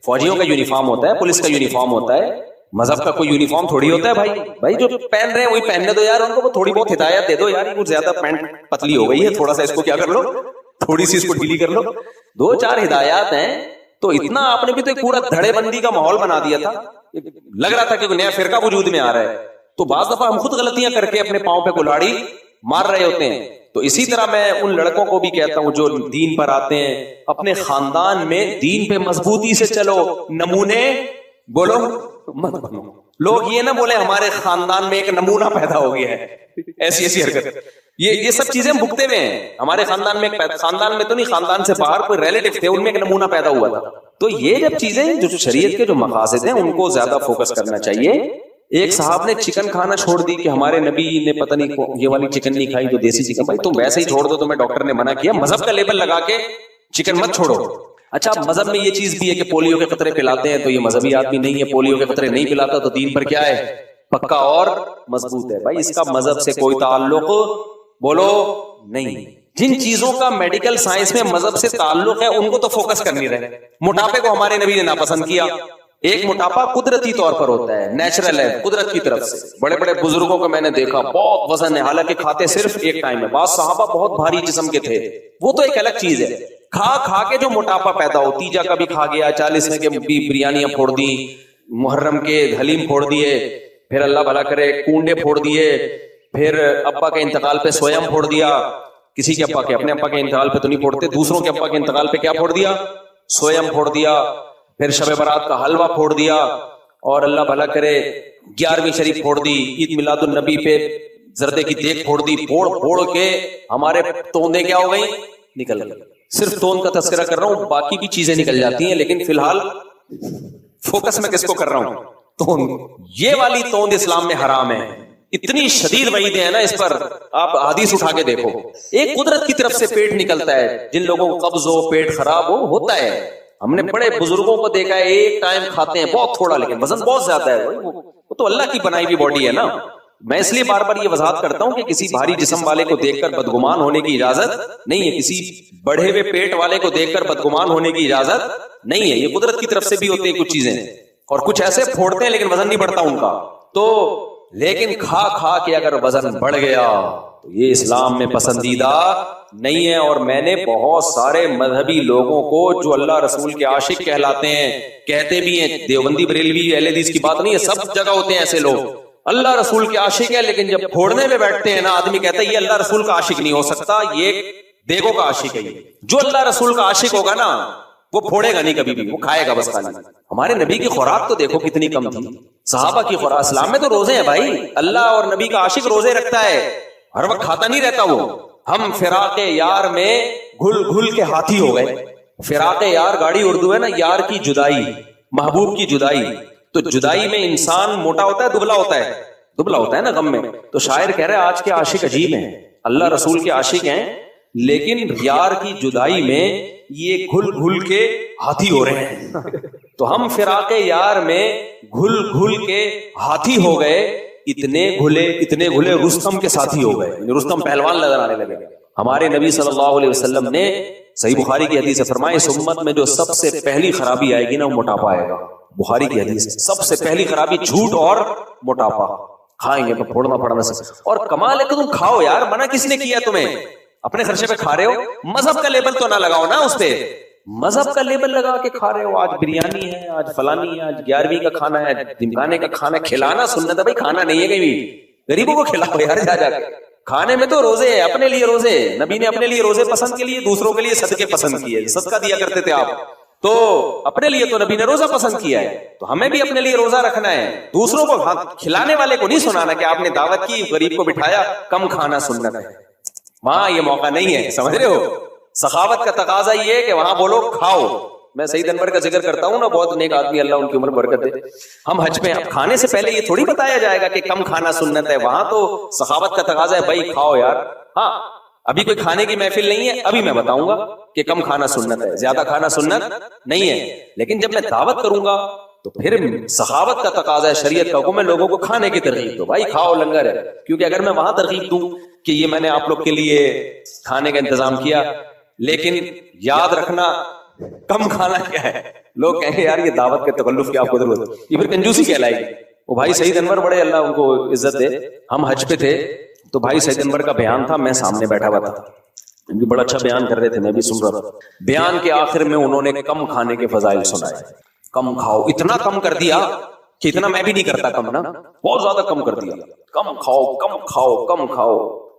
Speaker 3: فوجیوں کا یونیفارم ہوتا ہے، پولیس کا یونیفارم ہوتا ہے، مذہب کا کوئی یونیفارم تھوڑی ہوتا ہے. بھائی جو پہن رہے ہیں وہی پہننے دو یار، ان کو تھوڑی بہت ہدایت دے دو یار. یہ کچھ زیادہ پینٹ پتلی ہو گئی ہے، تھوڑا سا اس کو کیا کر لو، تھوڑی سی اس کو ڈھیلی کر لو. 2-4 ہدایات ہیں. تو اتنا آپ نے بھی تو ایک پورا دھڑے بندی کا ماحول بنا دیا تھا، لگ رہا تھا کہ نیا فرقہ وجود میں آ رہا ہے. تو بعض دفعہ ہم خود غلطیاں کر کے اپنے پاؤں پہ کلاڑی مار رہے ہوتے ہیں. تو اسی طرح میں ان لڑکوں کو بھی کہتا ہوں جو دین پر آتے ہیں، اپنے خاندان میں دین پہ مضبوطی سے چلو، نمونے بولو مت بنو. لوگ یہ نہ بولے ہمارے خاندان میں ایک نمونہ پیدا ہو گیا ہے، ایسی حرکت. یہ سب چیزیں ہم بھگتے ہوئے ہیں. ہمارے خاندان میں خاندان میں تو نہیں، خاندان سے باہر کوئی ریلیٹو تھے، ان میں ایک نمونہ پیدا ہوا تھا. تو یہ جب چیزیں جو شریعت کے جو مقاصد ہیں ان کو زیادہ فوکس کرنا چاہیے. ایک صاحب نے چکن کھانا چھوڑ دی کہ ہمارے نبی نے پتہ نہیں یہ والی چکن نہیں کھائی تو دیسی چکن. بھائی تم ویسے ہی چھوڑ دو، تمہیں ڈاکٹر نے منع کیا، مذہب کا لیبل لگا کے چکن مت چھوڑو. اچھا مذہب میں یہ چیز بھی ہے کہ پولیو کے قطرے پلاتے ہیں، تو یہ مذہبی آدمی نہیں ہے، پولیو کے قطرے نہیں پلاتا تو دین پر کیا ہے، پکا اور مضبوط ہے. بھائی اس کا مذہب سے کوئی تعلق بولو نہیں. جن چیزوں کا میڈیکل سائنس میں مذہب سے تعلق ہے ان کو تو فوکس کر نہیں رہے. موٹاپے کو ہمارے نبی نے ناپسند کیا. ایک موٹاپا قدرتی طور پر ہوتا ہے، نیچرل ہے، قدرت کی طرف سے. بڑے بڑے بزرگوں کو میں نے دیکھا بہت وزن ہے، حالانکہ کھاتے صرف ایک ٹائم ہے. بعض صحابہ بہت بھاری جسم کے تھے، وہ تو ایک الگ چیز ہے. کھا کے جو موٹاپا پیدا ہو، تیجا کا بھی کھا گیا، 40 میں کے بھی بریانیاں پھوڑ دی، محرم کے حلیم پھوڑ دیے، پھر اللہ بھلا کرے کونڈے پھوڑ دیے، پھر ابا کے انتقال پہ سویم پھوڑ دیا. کسی کے ابا کے، اپنے ابا کے انتقال پہ تو نہیں پھوڑتے، دوسروں کے ابا کے انتقال پہ کیا پھوڑ دیا، سویم پھوڑ دیا. پھر شب برات کا حلوہ پھوڑ دیا، اور اللہ بھلا کرے 11ویں شریف پھوڑ دی. عید میلاد النبی پہ زردے کی دیگ پھوڑ دی. پھوڑ کے ہمارے توندے کیا ہو گئی، نکل گئی. صرف توند کا تذکرہ کر رہا ہوں، باقی بھی چیزیں نکل جاتی ہیں، لیکن فی الحال فوکس میں کس کو کر رہا ہوں، توند. یہ والی توند اسلام میں حرام ہے. اتنی شدید وعیدیں ہیں نا اس پر، آپ حدیث اٹھا کے دیکھو. ایک قدرت کی طرف سے پیٹ نکلتا ہے، جن لوگوں کو قبض ہو، پیٹ خراب ہو، ہوتا ہے. ہم نے بڑے بزرگوں کو دیکھا ہے ایک ٹائم کھاتے ہیں بہت تھوڑا، لیکن وزن بہت زیادہ ہے. وہ تو اللہ کی بنائی ہوئی باڈی ہے نا. میں اس لیے بار بار یہ وضاحت کرتا ہوں کہ کسی بھاری جسم والے کو دیکھ کر بدگمان ہونے کی اجازت نہیں ہے، کسی بڑھے ہوئے پیٹ والے کو دیکھ کر بدگمان ہونے کی اجازت نہیں ہے. یہ قدرت کی طرف سے بھی ہوتے ہیں کچھ چیزیں، اور کچھ ایسے پھوڑتے ہیں لیکن وزن نہیں بڑھتا ان کا. تو لیکن کھا کھا کے اگر وزن بڑھ گیا تو یہ اسلام میں پسندیدہ نہیں ہے. اور میں نے بہت سارے مذہبی لوگوں کو جو اللہ رسول کے عاشق کہلاتے ہیں، کہتے بھی ہیں، دیوبندی بریلوی اہل حدیث کی بات نہیں ہے، سب جگہ ہوتے ہیں ایسے لوگ، اللہ رسول کے عاشق ہے، لیکن جب پھوڑنے میں بیٹھتے ہیں نا آدمی کہتا ہے یہ اللہ رسول کا عاشق نہیں ہو سکتا، یہ دیگوں کا عاشق ہے. جو اللہ رسول کا عاشق ہوگا نا وہ پھوڑے گا نہیں کبھی بھی، وہ کھائے گا بس خالی. ہمارے نبی کی خوراک تو دیکھو کتنی کم تھی، صحابہ کی خوراک. اسلام میں تو روزے ہیں بھائی، اللہ اور نبی کا عاشق روزے رکھتا ہے، ہر وقت کھاتا نہیں رہتا وہ. ہم فراق یار میں گھل گھل کے ہاتھی ہو گئے. فراق یار گاڑی اردو ہے نا، یار کی جدائی، محبوب کی جدائی. تو جدائی میں انسان موٹا ہوتا ہے دبلا ہوتا ہے، دبلا ہوتا ہے نا غم میں. تو شاعر کہہ رہے ہیں آج کے عاشق عجیب ہیں، اللہ رسول کے عاشق ہیں لیکن یار کی جدائی میں یہ گھل گھل کے ہاتھی ہو رہے ہیں. تو ہم فراق یار میں گھل گھل کے ہاتھی ہو گئے، اتنے گھلے رستم کے ساتھی ہو گئے، رستم پہلوان نظر آنے لگے. ہمارے نبی صلی اللہ علیہ وسلم نے صحیح بخاری کی حدیث سے فرمایا اس امت میں جو سب سے پہلی خرابی آئے گی نا وہ موٹاپا آئے گا. بخاری کی حدیث ہے، سب سے پہلی خرابی جھوٹ اور موٹاپا. کھائیں گے تو پھوڑنا پڑنا سے. اور کمال ہے کہ تم کھاؤ یار، منع کس نے کیا تمہیں؟ اپنے خرچے پہ کھا رہے ہو، مذہب کا لیبل تو نہ لگاؤ نا اس پہ. مذہب کا لیبل لگا کے کھا رہے ہو، آج بریانی ہے، آج فلانی ہے، آج 11ویں کا کھانا ہے، دمکانے کا کھانا. کھلانا سنت ہے بھائی، کھانا نہیں ہے کہیں بھی. غریبوں کو کھلاؤ یار جا کے. کھانے میں تو روزے ہے، اپنے لیے روزے. نبی نے اپنے لیے روزے پسند کے لیے، دوسروں کے لیے صدقے پسند کیے، صدقہ دیا کرتے تھے آپ. تو اپنے لیے تو نبی نے روزہ پسند کیا ہے، تو ہمیں بھی اپنے لیے روزہ رکھنا ہے. دوسروں کو کھلانے والے کو نہیں سنانا کہ آپ نے دعوت کی، غریب کو بٹھایا، کم کھانا سنت ہے. وہاں یہ موقع نہیں ہے، سمجھ رہے ہو. سخاوت کا تقاضا یہ ہے کہ وہاں بولو کھاؤ. میں سعید انور کا ذکر کرتا ہوں نا، بہت نیک آدمی، اللہ ان کی عمر برکت دے. ہم حج پہ کھانے سے پہلے یہ تھوڑی بتایا جائے گا کہ کم کھانا سنت ہے. وہاں تو سخاوت کا تقاضا ہے بھائی کھاؤ یار. ہاں ابھی کوئی کھانے کی محفل نہیں ہے، ابھی میں بتاؤں گا کہ کم کھانا سنت ہے، زیادہ کھانا سنت نہیں ہے. لیکن جب میں دعوت کروں گا تو پھر سخاوت کا تقاضا ہے، شریعت کا حکم ہے لوگوں کو کھانے کی ترغیب دو. بھائی کھاؤ، لنگر ہے. کیونکہ اگر میں وہاں ترغیب دوں کہ یہ میں نے آپ لوگ کے لیے کھانے کا انتظام کیا، لیکن یاد رکھنا کم کھانا کیا ہے، لوگ کہیں گے یار یہ دعوت کے تکلف کی آپ کو ضرورت ہے، یہ پھر کنجوسی کہلائے گی. وہ بھائی سعید انور بڑے اللہ ان کو عزت دے، ہم حج پہ تھے تو بھائی سعید انور کا بیان تھا، میں سامنے بیٹھا ہوا تھا، ان بھی بڑا اچھا بیان کر رہے تھے، میں بھی سن رہا تھا. بیان کے آخر میں انہوں نے کم کھانے کے فضائل سنائے. کم کھاؤ، اتنا کم کر دیا کہ اتنا میں بھی نہیں کرتا کم نا، بہت زیادہ کم کر دیا. کم کھاؤ، کم کھاؤ، کم کھاؤ،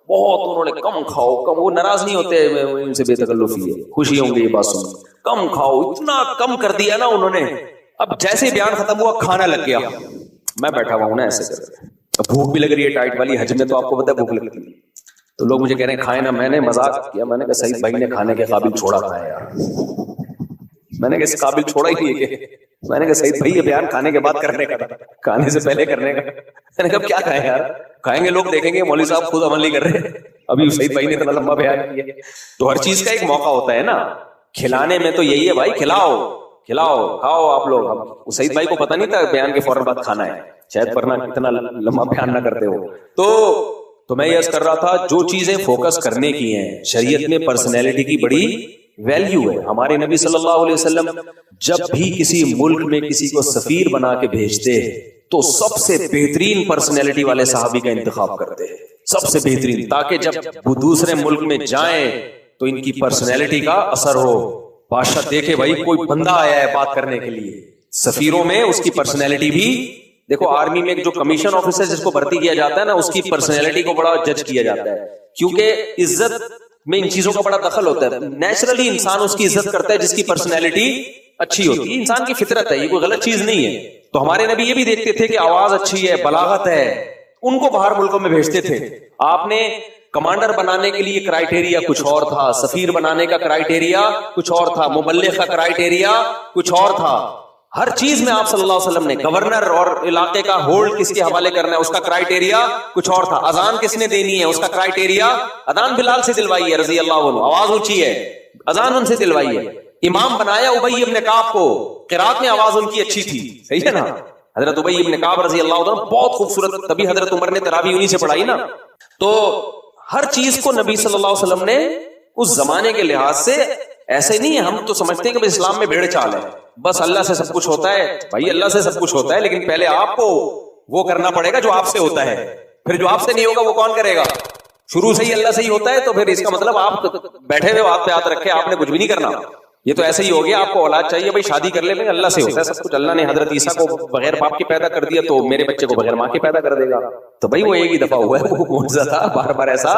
Speaker 3: بہت انہوں نے کم کھاؤ کم. وہ ناراض نہیں ہوتے ان سے بے تکلفی ہے، خوشی ہوں گے یہ بات سن. کم کھاؤ، اتنا کم کر دیا نا انہوں نے. اب جیسے بیان ختم ہوا کھانا لگ گیا، میں بیٹھا ہوا ہوں نا ایسے کر، بھوک بھی لگ رہی ہے ٹائٹ والی. حج میں تو آپ کو پتہ ہے بھوک لگتی ہے. تو لوگ مجھے کہہ رہے ہیں کھائے نا. میں نے مذاق کیا، میں نے کہا سعید بھائی نے کھانے کے قابل چھوڑا کھایا یار. میں نے کہا اس قابل چھوڑا ہی نہیں ہے. میں نے کہا سعید بھائی یہ بیان کھانے کے بعد کرنے کا تھا، کھانے سے پہلے کرنے کا. میں نے کہا کیا کھائے یار، کھائیں گے لوگ دیکھیں گے مولوی صاحب خود عمل نہیں کر رہے. ابھی سعید بھائی نے اتنا لمبا بیان کیا. تو ہر چیز کا ایک موقع ہوتا ہے نا. کھلانے میں تو یہی ہے بھائی، کھلاؤ کھلاؤ کھاؤ آپ لوگ. سعید بھائی کو پتہ نہیں تھا بیان کے فوراً بعد کھانا ہے، شاید ورنہ اتنا لمبا بیان نہ کرتے ہو. تو میں یہ کر رہا تھا جو چیزیں فوکس کرنے کی ہیں، شریعت میں پرسنالٹی کی بڑی ویلیو ہے. ہمارے نبی صلی اللہ علیہ وسلم جب بھی کسی ملک میں کسی کو سفیر بنا کے بھیجتے تو سب سے بہترین پرسنالٹی والے صحابی کا انتخاب کرتے ہیں، سب سے بہترین، تاکہ جب وہ دوسرے ملک میں جائیں تو ان کی پرسنالٹی کا اثر ہو. بادشاہ دیکھے بھائی کوئی بندہ آیا ہے بات کرنے کے لیے. سفیروں میں اس کی پرسنالٹی بھی دیکھو. آرمی میں جو کمیشن آفیسر جس کو بھرتی کیا جاتا ہے نا، اس کی پرسنالٹی کو بڑا جج کیا جاتا ہے، کیونکہ عزت میں ان چیزوں کا بڑا دخل ہوتا ہے. نیچرلی انسان اس کی عزت کرتا ہے جس کی پرسنالٹی اچھی ہوتی ہے. انسان کی فطرت ہے، یہ کوئی غلط چیز نہیں ہے. تو ہمارے نبی یہ بھی دیکھتے تھے کہ آواز اچھی ہے، بلاغت ہے، ان کو باہر ملکوں میں بھیجتے تھے. آپ نے کمانڈر بنانے کے لیے کرائیٹیریا کچھ اور تھا، سفیر بنانے کا کرائیٹیریا کچھ اور تھا، مبلغ کا کرائیٹیریا کچھ اور تھا. ہر چیز میں آپ صلی اللہ علیہ وسلم نے گورنر اور علاقے کا ہولڈ کس کے حوالے کرنا ہے اس کا کرائیٹیریا کچھ اور تھا. اذان کس نے دینی ہے اس کا کرائیٹیریا، اذان بلال سے دلوائی ہے رضی اللہ عنہ، آواز اونچی ہے، اذان ان سے دلوائی ہے. امام بنایا ابی ابن کعب کو، قرات میں آواز ان کی اچھی تھی، صحیح ہے نا. حضرت ابی ابن کعب رضی اللہ عنہ بہت خوبصورت، تبھی حضرت عمر نے تراویح انہی سے پڑھائی نا. تو ہر چیز کو نبی صلی اللہ علیہ وسلم نے اس زمانے کے لحاظ سے، ایسے نہیں ہے ہم تو سمجھتے ہیں کہ اسلام میں بھیڑ چال ہے، بس اللہ سے سب کچھ ہوتا ہے. بھائی اللہ سے سب کچھ ہوتا ہے، لیکن پہلے آپ کو وہ کرنا پڑے گا جو آپ سے ہوتا ہے، پھر جو آپ سے نہیں ہوگا وہ کون کرے گا؟ شروع سے ہی اللہ سے ہی ہوتا ہے، تو پھر اس کا مطلب آپ بیٹھے ہوئے ہاتھ پہ ہاتھ رکھے، آپ نے کچھ بھی نہیں کرنا. یہ تو ایسے ہی ہو گیا، آپ کو اولاد چاہیے، بھائی شادی کر لے، بھائی اللہ سے ہوتا ہے سب کچھ. اللہ نے حضرت عیسیٰ کو بغیر باپ کے پیدا کر دیا، تو میرے بچے کو بغیر ماں کے پیدا کر دے گا. تو بھائی وہ ایک ہی دفعہ ہوا ہے، وہ معجزہ تھا، بار بار ایسا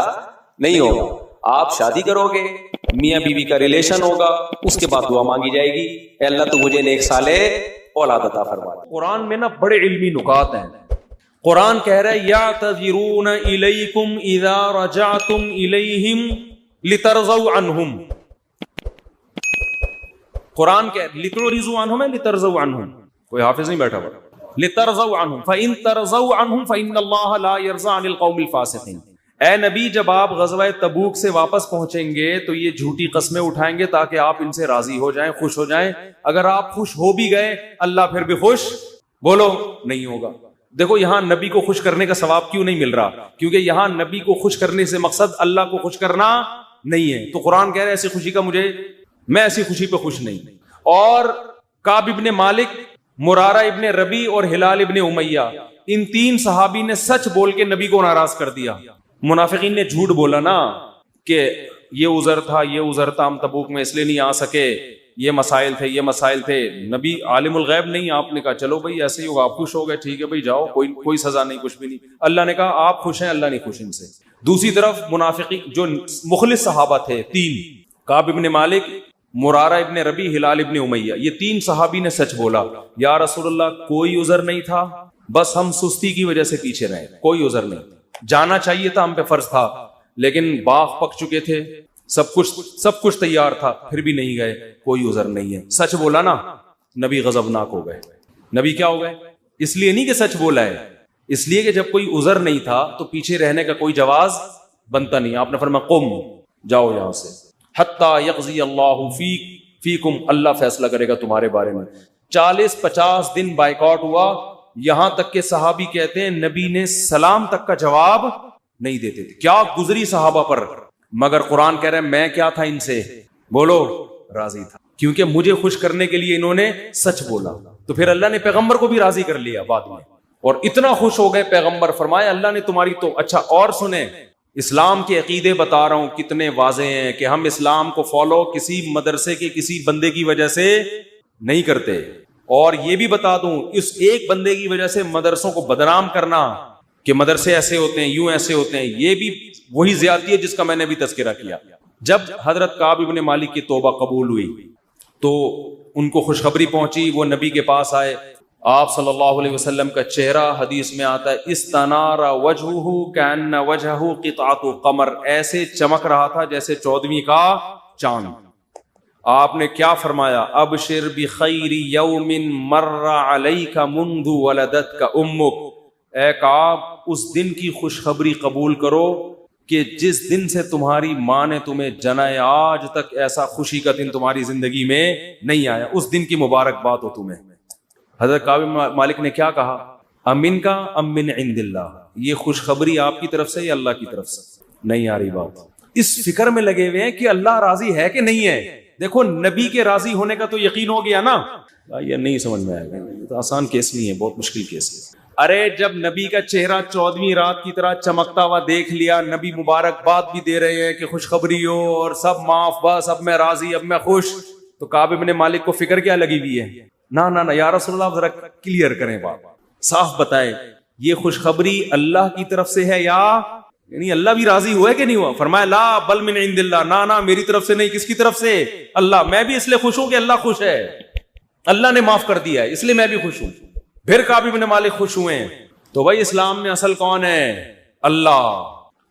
Speaker 3: نہیں ہوگا. آپ شادی کرو گے، میاں بیوی کا ریلیشن ہوگا، اس کے بعد دعا مانگی جائے گی، اے اللہ تو مجھے نیک صالح اولاد عطا فرما. قرآن میں نا بڑے علمی نکات ہیں. قرآن کہہ رہا ہے یعتذرون الیکم اذا رجعتم الیہم لترضوا عنہم. قرآن کہ لترضوا عنہم ہے لترضوا عنہم، کوئی حافظ نہیں بیٹھا ہوا. لترضوا عنہم فإن ترضوا عنہم فإن اللہ لا يرضى عن القوم الفاسقین. اے نبی جب آپ غزوہ تبوک سے واپس پہنچیں گے تو یہ جھوٹی قسمیں اٹھائیں گے تاکہ آپ ان سے راضی ہو جائیں، خوش ہو جائیں. اگر آپ خوش ہو بھی گئے اللہ پھر بھی خوش بولو نہیں ہوگا. دیکھو یہاں نبی کو خوش کرنے کا ثواب کیوں نہیں مل رہا؟ کیونکہ یہاں نبی کو خوش کرنے سے مقصد اللہ کو خوش کرنا نہیں ہے. تو قرآن کہہ رہے ایسی خوشی کا میں ایسی خوشی پہ خوش نہیں. اور کعب ابن مالک، مرارہ ابن ربی اور ہلال ابن امیہ، ان تین صحابی نے سچ بول کے نبی کو ناراض کر دیا. منافقین نے جھوٹ بولا نا کہ یہ عذر تھا، یہ عذر تھا، ہم تبوک میں اس لیے نہیں آ سکے، یہ مسائل تھے، یہ مسائل تھے. نبی عالم الغیب نہیں، آپ نے کہا چلو بھائی ایسے ہی ہوگا، آپ خوش ہو گئے، ٹھیک ہے بھائی جاؤ، کوئی سزا نہیں، کچھ بھی نہیں. اللہ نے کہا آپ خوش ہیں، اللہ نہیں خوش ان سے. دوسری طرف منافقین جو مخلص صحابہ تھے تین، کعب ابن مالک، مرارہ ابن ربی، ہلال ابن امیہ، یہ تین صحابی نے سچ بولا. یا رسول اللہ کوئی عذر نہیں تھا، بس ہم سستی کی وجہ سے پیچھے رہے، کوئی عذر نہیں. جانا چاہیے تھا، ہم پہ فرض تھا، لیکن باغ پک چکے تھے، سب کچھ تیار تھا، پھر بھی نہیں گئے، کوئی عذر نہیں ہے. سچ بولا نا، نبی غضبناک ہو گئے. نبی کیا ہو گئے؟ اس لیے نہیں کہ سچ بولا ہے، اس لیے کہ جب کوئی عذر نہیں تھا تو پیچھے رہنے کا کوئی جواز بنتا نہیں. آپ نے فرمایا قم، جاؤ یہاں سے، حتی یقضی اللہ فیکم، اللہ فیصلہ کرے گا تمہارے بارے میں. 40-50 دن بائیکاٹ ہوا، یہاں تک کہ صحابی کہتے ہیں نبی نے سلام تک کا جواب نہیں دیتے تھے. کیا گزری صحابہ پر، مگر قرآن کہہ رہے ہیں میں کیا تھا ان سے بولو راضی تھا، کیونکہ مجھے خوش کرنے کے لیے انہوں نے سچ بولا. تو پھر اللہ نے پیغمبر کو بھی راضی کر لیا بعد میں، اور اتنا خوش ہو گئے پیغمبر، فرمایا اللہ نے تمہاری تو اچھا. اور سنیں اسلام کے عقیدے بتا رہا ہوں کتنے واضح ہیں کہ ہم اسلام کو فالو کسی مدرسے کے کسی بندے کی وجہ سے نہیں کرتے. اور یہ بھی بتا دوں اس ایک بندے کی وجہ سے مدرسوں کو بدنام کرنا کہ مدرسے ایسے ہوتے ہیں، یوں ایسے ہوتے ہیں، یہ بھی وہی زیادتی ہے جس کا میں نے بھی تذکرہ کیا. جب حضرت کعب ابن مالک کی توبہ قبول ہوئی تو ان کو خوشخبری پہنچی، وہ نبی کے پاس آئے. آپ صلی اللہ علیہ وسلم کا چہرہ حدیث میں آتا ہے استنار وجہہ کأن وجہہ قطعۃ قمر، ایسے چمک رہا تھا جیسے 14ویں کا چاند. آپ نے کیا فرمایا؟ ابشر بخیر یوم مر علیک منذ ولدتک امک. اے کعب اس دن کی خوشخبری قبول کرو کہ جس دن سے تمہاری ماں نے تمہیں جنا ہے، آج تک ایسا خوشی کا دن تمہاری زندگی میں نہیں آیا، اس دن کی مبارکباد ہو تمہیں. حضرت کعب مالک نے کیا کہا؟ امن کا ام من عند اللہ، یہ خوشخبری آپ کی طرف سے یا اللہ کی طرف سے؟ نہیں آ رہی بات. اس فکر میں لگے ہوئے ہیں کہ اللہ راضی ہے کہ نہیں ہے. دیکھو نبی کے راضی ہونے کا تو یقین ہو گیا نا. یہ نہیں سمجھ میں آئے گا، آسان کیس نہیں ہے، بہت مشکل کیس ہے. ارے جب نبی کا چہرہ 14ویں رات کی طرح چمکتا ہوا دیکھ لیا، نبی مبارکباد بھی دے رہے ہیں کہ خوشخبری ہو اور سب معاف، بس اب میں راضی، اب میں خوش، تو کعب ابن مالک کو فکر کیا لگی ہوئی ہے؟ نہ یا رسول اللہ ذرا کلیئر کریں بات، صاف بتائیں یہ خوشخبری اللہ کی طرف سے ہے یا یعنی اللہ بھی راضی ہوا ہے کہ نہیں ہوا؟ فرمایا لا بل من عند اللہ، نہ میری طرف سے نہیں، کس کی طرف سے؟ اللہ. میں بھی اس لیے خوش ہوں کہ اللہ خوش ہے، اللہ نے معاف کر دیا ہے، اس لیے میں بھی خوش ہوں. پھر کعب ابن مالک خوش ہوئے ہیں. تو بھائی اسلام میں اصل کون ہے؟ اللہ.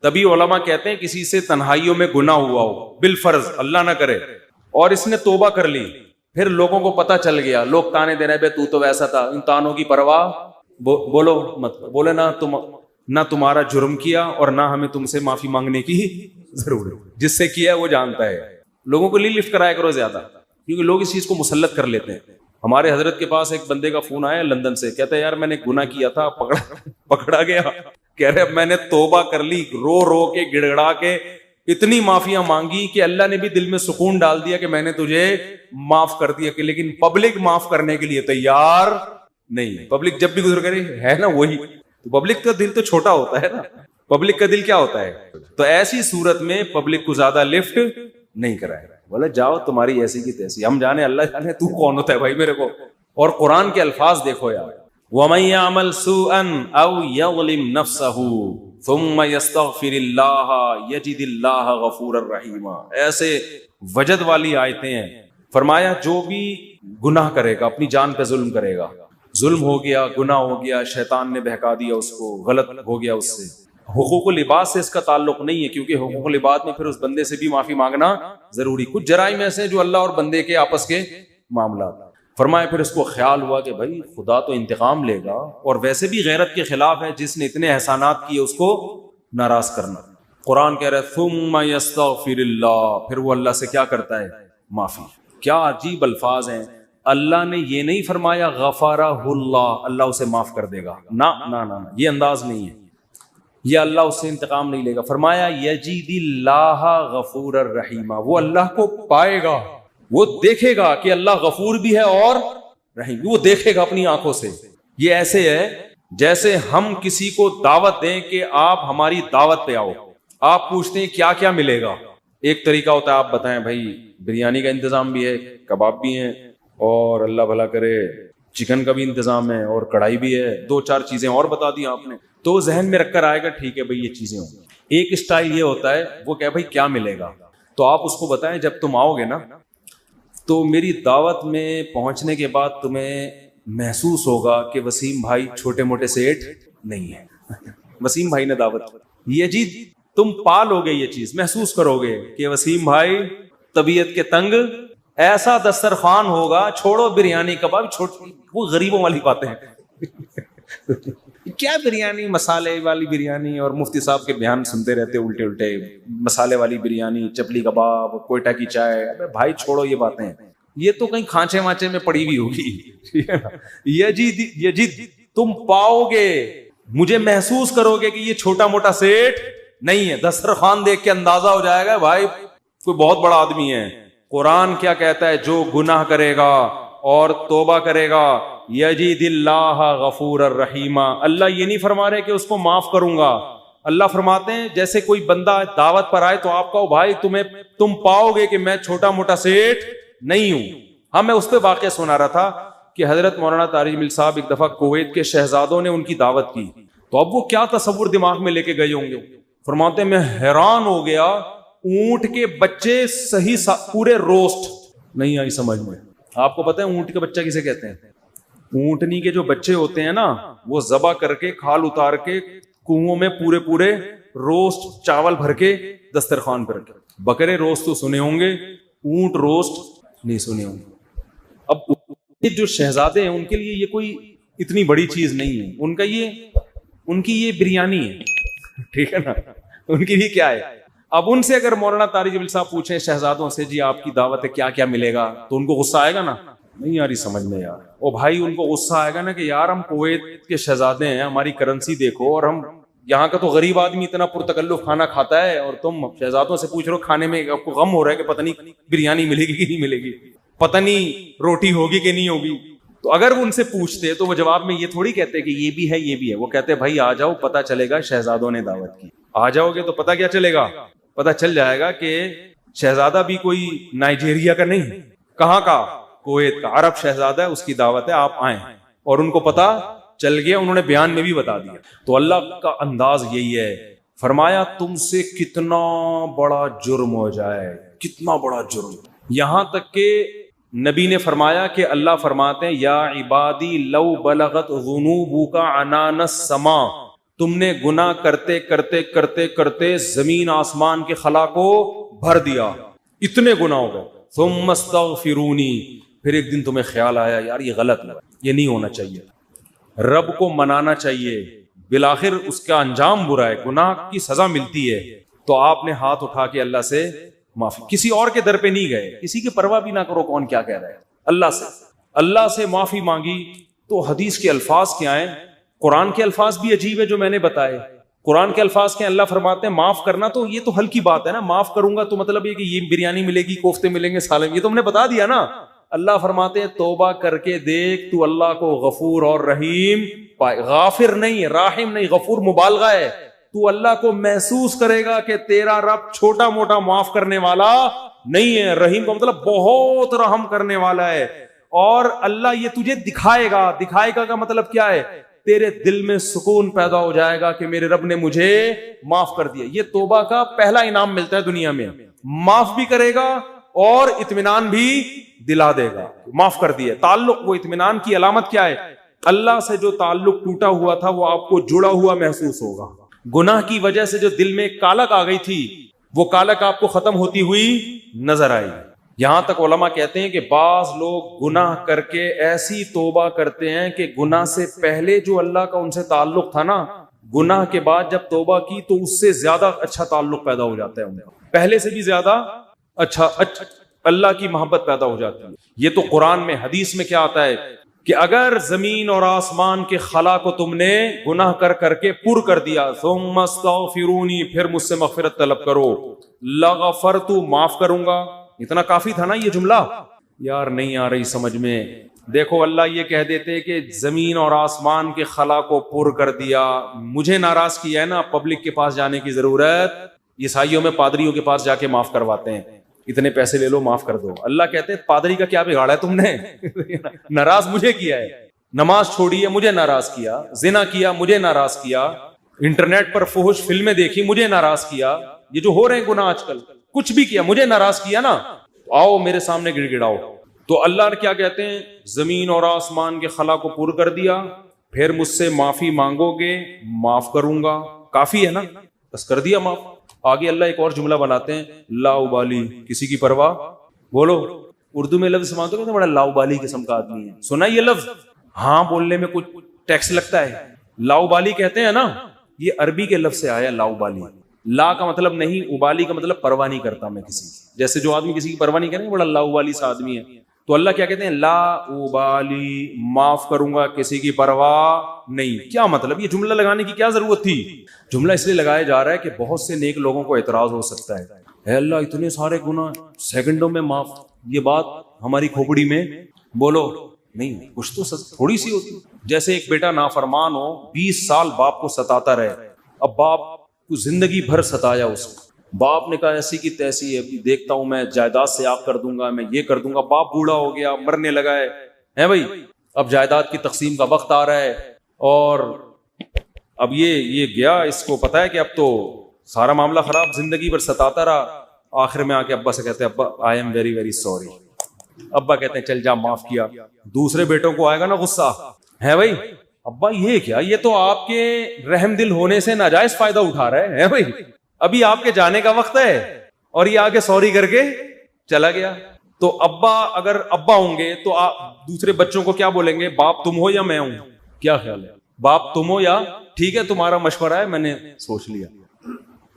Speaker 3: تبھی علماء کہتے ہیں کسی سے تنہائیوں میں گناہ ہوا ہو بالفرض، اللہ نہ کرے، اور اس نے توبہ کر لی، پھر لوگوں کو پتہ چل گیا، لوگ تانے دے رہے بے تو ویسا تھا، ان تانوں کی پرواہ بولو مت، بولے نہ تمہارا جرم کیا اور نہ ہمیں تم سے معافی مانگنے کی ضرورت، جس سے کیا ہے وہ جانتا ہے. لوگوں کو لفٹ کرایا کرو زیادہ، کیونکہ لوگ اس چیز کو مسلط کر لیتے ہیں. ہمارے حضرت کے پاس ایک بندے کا فون آیا لندن سے, کہتا ہے یار میں نے گناہ کیا تھا, پکڑا گیا. کہہ رہے اب میں نے توبہ کر لی, رو رو کے گڑ گڑا کے اتنی معافیاں مانگی کہ اللہ نے بھی دل میں سکون ڈال دیا کہ میں نے تجھے معاف کر دیا, کہ لیکن پبلک معاف کرنے کے لیے تیار نہیں. پبلک جب بھی گزر کرے ہے نا وہی, پبلک کا دل تو چھوٹا ہوتا ہے نا, پبلک کا دل کیا ہوتا ہے. تو ایسی صورت میں پبلک کو زیادہ لفٹ نہیں کرائے, بولے جاؤ تمہاری ایسی کی تیسی, ہم جانے اللہ جانے تو کون ہوتا ہے بھائی میرے کو. اور قرآن کے الفاظ دیکھو یار, وَمَن يَعْمَلْ سُوءًا أَوْ يَظْلِمْ نَفْسَهُ ثُمَّ يَسْتَغْفِرِ اللَّهَ يَجِدِ اللَّهَ غَفُورًا رَحِيمًا. ایسے وجد والی آیتیں ہیں. فرمایا جو بھی گناہ کرے گا, اپنی جان پہ ظلم کرے گا, ظلم ہو گیا, گناہ ہو گیا, شیطان نے بہکا دیا اس کو, غلط ہو گیا اس سے, حقوق العباد سے اس کا تعلق نہیں ہے, کیونکہ حقوق العباد میں پھر اس بندے سے بھی معافی مانگنا ضروری. کچھ جرائم ایسے ہیں جو اللہ اور بندے کے آپس کے معاملات. فرمایا پھر اس کو خیال ہوا کہ بھائی خدا تو انتقام لے گا, اور ویسے بھی غیرت کے خلاف ہے جس نے اتنے احسانات کیے اس کو ناراض کرنا. قرآن کہہ رہا ہے ثم یستغفر اللہ, پھر وہ اللہ سے کیا کرتا ہے, معافی. کیا عجیب الفاظ ہیں. اللہ نے یہ نہیں فرمایا غفارہ اللہ, اللہ اسے معاف کر دے گا, نہ نہ نہ, یہ انداز نہیں ہے, یہ اللہ اس سے انتقام نہیں لے گا. فرمایا یجید اللہ غفور الرحیم, وہ اللہ کو پائے گا, وہ دیکھے گا کہ اللہ غفور بھی ہے اور رحیم, وہ دیکھے گا اپنی آنکھوں سے. یہ ایسے ہے جیسے ہم کسی کو دعوت دیں کہ آپ ہماری دعوت پہ آؤ, آپ پوچھتے ہیں کیا کیا ملے گا. ایک طریقہ ہوتا ہے آپ بتائیں بھائی بریانی کا انتظام بھی ہے, کباب بھی ہیں, اور اللہ بھلا کرے چکن کا بھی انتظام ہے, اور کڑھائی بھی ہے, 2-4 چیزیں اور بتا دی آپ نے, تو ذہن میں رکھ کر آئے گا ٹھیک ہے بھائی یہ چیزیں ہوں. ایک اسٹائل یہ ہوتا ہے وہ کہ بھائی کیا ملے گا, تو آپ اس کو بتائیں جب تم آؤ گے نا تو میری دعوت میں پہنچنے کے بعد تمہیں محسوس ہوگا کہ وسیم بھائی چھوٹے موٹے سیٹ نہیں ہے. وسیم بھائی نے دعوت, یہ جی تم پالو گے, یہ چیز محسوس کرو گے کہ وسیم بھائی طبیعت کے تنگ, ایسا دسترخوان ہوگا, چھوڑو بریانی کباب, وہ غریبوں والی باتیں ہیں. کیا بریانی, مسالے والی بریانی, اور مفتی صاحب کے بیان سنتے رہتے الٹے الٹے, مسالے والی بریانی, چپلی کباب, کوئٹہ کی چائے. ابے بھائی چھوڑو یہ باتیں, یہ تو کہیں کھانچے وانچے میں پڑی ہوئی ہوگی. یجید تم پاؤ گے, مجھے محسوس کرو گے کہ یہ چھوٹا موٹا سیٹ نہیں ہے. دسترخوان دیکھ کے اندازہ ہو جائے گا بھائی کوئی بہت بڑا آدمی ہے. قرآن کیا کہتا ہے, جو گناہ کرے گا اور توبہ کرے گا یجید اللہ غفور الرحیم. اللہ یہ نہیں فرما رہے کہ اس کو معاف کروں گا, اللہ فرماتے ہیں جیسے کوئی بندہ دعوت پر آئے تو آپ کہو بھائی تم پاؤ گے کہ میں چھوٹا موٹا سیٹ نہیں ہوں. ہاں میں اس پہ واقعہ سنا رہا تھا کہ حضرت مولانا طارق جمیل صاحب ایک دفعہ کویت کے شہزادوں نے ان کی دعوت کی, تو اب وہ کیا تصور دماغ میں لے کے گئے ہوں گے. فرماتے ہیں میں حیران ہو گیا, اونٹ کے بچے صحیح پورے روسٹ نہیں آئی سمجھ میں. آپ کو پتہ ہے اونٹ کے بچہ کسے کہتے ہیں؟ اونٹنی کے جو بچے ہوتے ہیں نا وہ ذبح کر کے کھال اتار کے کنووں میں پورے روسٹ چاول بھر کے دسترخوان پر رکھے. بکرے روسٹ تو سنے ہوں گے, اونٹ روسٹ نہیں سنے ہوں گے. اب جو شہزادے ہیں ان کے لیے یہ کوئی اتنی بڑی چیز نہیں ہے, ان کی یہ بریانی ہے, ٹھیک ہے نا, ان کی بھی کیا ہے. اب ان سے اگر مولانا طارق جمیل صاحب پوچھیں شہزادوں سے جی آپ کی دعوت ہے کیا کیا ملے گا, تو ان کو غصہ آئے گا نا, نہیں آ رہی سمجھ میں یار. او بھائی ان کو غصہ آئے گا نا کہ یار ہم کویت کے شہزادے ہیں, ہماری کرنسی دیکھو, اور ہم یہاں کا تو غریب آدمی اتنا پرتکلف کھانا کھاتا ہے, اور تم شہزادوں سے پوچھ رہے ہو کھانے میں آپ کو غم ہو رہا ہے کہ پتہ نہیں بریانی ملے گی کہ نہیں ملے گی, پتہ نہیں روٹی ہوگی کہ نہیں ہوگی. تو اگر وہ ان سے پوچھتے تو وہ جواب میں یہ تھوڑی کہتے کہ یہ بھی ہے یہ بھی ہے, وہ کہتے بھائی آ جاؤ پتہ چلے گا شہزادوں نے دعوت کی. آ جاؤ گے تو پتہ کیا چلے گا, پتہ چل جائے گا کہ شہزادہ بھی کوئی نائجیریا کا نہیں, کہاں کا, کویت کا, عرب شہزادہ ہے, اس کی دعوت ہے, آپ آئیں. اور ان کو پتہ چل گیا, انہوں نے بیان میں بھی بتا دیا. تو اللہ کا انداز یہی ہے, فرمایا تم سے کتنا بڑا جرم ہو جائے, کتنا بڑا جرم, یہاں تک کہ نبی نے فرمایا کہ اللہ فرماتے ہیں یا عبادی لو بلغت ذنوبک عنان السماء, تم نے گناہ کرتے کرتے کرتے کرتے زمین آسمان کے خلا کو بھر دیا, اتنے گناہ ہو گئے. ثم استغفرونی, پھر ایک دن تمہیں خیال آیا یار یہ غلط ہے, یہ نہیں ہونا چاہیے, رب کو منانا چاہیے, بالآخر اس کا انجام برا ہے, گناہ کی سزا ملتی ہے. تو آپ نے ہاتھ اٹھا کے اللہ سے معافی, کسی اور کے در پہ نہیں گئے, کسی کی پرواہ بھی نہ کرو کون کیا کہہ رہا ہے, اللہ سے اللہ سے معافی مانگی تو حدیث کے الفاظ کیا ہیں؟ قرآن کے الفاظ بھی عجیب ہے جو میں نے بتائے. قرآن کے الفاظ کے اللہ فرماتے ہیں معاف کرنا تو یہ تو ہلکی بات ہے نا, معاف کروں گا تو مطلب یہ کہ یہ بریانی ملے گی, کوفتے ملیں گے, سالن, یہ تو ہم نے بتا دیا نا. اللہ فرماتے ہیں توبہ کر کے دیکھ تو اللہ کو غفور اور رحیم پائے. غافر نہیں, راحم نہیں, غفور مبالغہ ہے. تو اللہ کو محسوس کرے گا کہ تیرا رب چھوٹا موٹا معاف کرنے والا نہیں ہے. رحیم کا مطلب بہت رحم کرنے والا ہے. اور اللہ یہ تجھے دکھائے گا. دکھائے گا کا مطلب کیا ہے؟ تیرے دل میں سکون پیدا ہو جائے گا کہ میرے رب نے مجھے معاف کر دیا. یہ توبہ کا پہلا انعام ملتا ہے دنیا میں, معاف بھی کرے گا اور اطمینان بھی دلا دے گا. معاف کر دیا. تعلق, وہ اطمینان کی علامت کیا ہے؟ اللہ سے جو تعلق ٹوٹا ہوا تھا وہ آپ کو جڑا ہوا محسوس ہوگا. گناہ کی وجہ سے جو دل میں کالک آ گئی تھی وہ کالک آپ کو ختم ہوتی ہوئی نظر آئی. یہاں تک علماء کہتے ہیں کہ بعض لوگ گناہ کر کے ایسی توبہ کرتے ہیں کہ گناہ سے پہلے جو اللہ کا ان سے تعلق تھا نا, گناہ کے بعد جب توبہ کی تو اس سے زیادہ اچھا تعلق پیدا ہو جاتا ہے ان کا, پہلے سے بھی زیادہ اچھا اللہ کی محبت پیدا ہو جاتی ہے. یہ تو قرآن میں. حدیث میں کیا آتا ہے کہ اگر زمین اور آسمان کے خلا کو تم نے گناہ کر کے پر کر دیا, ثم استغفرونی, پھر مجھ سے مغفرت طلب کرو, لغفرت, معاف کروں گا. اتنا کافی تھا نا یہ جملہ؟ یار نہیں آ رہی سمجھ میں. دیکھو اللہ یہ کہہ دیتے کہ زمین اور آسمان کے خلا کو پر کر دیا, مجھے ناراض کیا ہے نا, پبلک کے پاس جانے کی ضرورت, عیسائیوں میں پادریوں کے پاس جا کے معاف کرواتے ہیں, اتنے پیسے لے لو معاف کر دو. اللہ کہتے ہیں پادری کا کیا بگاڑا ہے تم نے؟ ناراض مجھے کیا ہے, نماز چھوڑی ہے مجھے ناراض کیا, زنا کیا مجھے ناراض کیا, انٹرنیٹ پر فحش فلمیں دیکھی مجھے ناراض کیا, یہ جو ہو رہے ہیں گناہ آج کل, کچھ بھی کیا مجھے ناراض کیا نا, آؤ میرے سامنے گڑ گڑاؤ. تو اللہ کیا کہتے ہیں؟ زمین اور آسمان کے خلا کو پر کر دیا, پھر مجھ سے معافی مانگو گے معاف کروں گا. کافی ہے نا, بس کر دیا معاف. آگے اللہ ایک اور جملہ بناتے ہیں, لا ابالی, کسی کی پرواہ. بولو اردو میں لفظ سمجھتے ہو کہ بڑا لا ابالی قسم کا آدمی ہے. سنا یہ لفظ؟ ہاں بولنے میں کچھ ٹیکس لگتا ہے. لا ابالی کہتے ہیں نا, یہ عربی کے لفظ سے آیا لا ابالی. لا کا مطلب نہیں, ابالی کا مطلب پرواہ نہیں کرتا میں کسی کی. جیسے جو آدمی کسی کی پرواہ نہیں کرے بڑا لا ابالی سا آدمی ہے. تو اللہ کیا کہتے ہیں؟ لا ابالی, معاف کروں گا کسی کی پرواہ نہیں. کیا مطلب؟ یہ جملہ لگانے کی کیا ضرورت تھی؟ جملہ اس لیے لگایا جا رہا ہے کہ بہت سے نیک لوگوں کو اعتراض ہو سکتا ہے, اے اللہ اتنے سارے گناہ سیکنڈوں میں معاف. یہ بات ہماری کھوپڑی میں بولو نہیں, کچھ تو تھوڑی سی ہوتی. جیسے ایک بیٹا نافرمان ہو, 20 سال باپ کو ستاتا رہے, اب باپ کو زندگی بھر ستایا اس کو, باپ نے کہا ایسی کی تیسی ہے, دیکھتا ہوں میں جائیداد سے آپ کر دوں گا, میں یہ کر دوں گا. باپ بوڑھا ہو گیا, مرنے لگا ہے بھائی, اب جائیداد کی تقسیم کا وقت آ رہا ہے, اور اب یہ گیا, اس کو پتا ہے کہ اب تو سارا معاملہ خراب, زندگی بھر ستاتا رہا. آخر میں آ کے ابا سے کہتے ہیں ابا I am very very sorry. ابا کہتے ہیں چل جا معاف کیا. دوسرے بیٹوں کو آئے گا نا غصہ, ہے بھائی ابا یہ کیا, یہ تو آپ کے رحم دل ہونے سے ناجائز فائدہ اٹھا رہا ہے بھائی, ابھی آپ کے جانے کا وقت ہے اور یہ آگے سوری کر کے چلا گیا. تو ابا اگر ابا ہوں گے تو آپ دوسرے بچوں کو کیا بولیں گے؟ باپ تم ہو یا میں ہوں؟ کیا خیال ہے؟ باپ تم ہو یا ٹھیک ہے تمہارا مشورہ ہے میں نے سوچ لیا.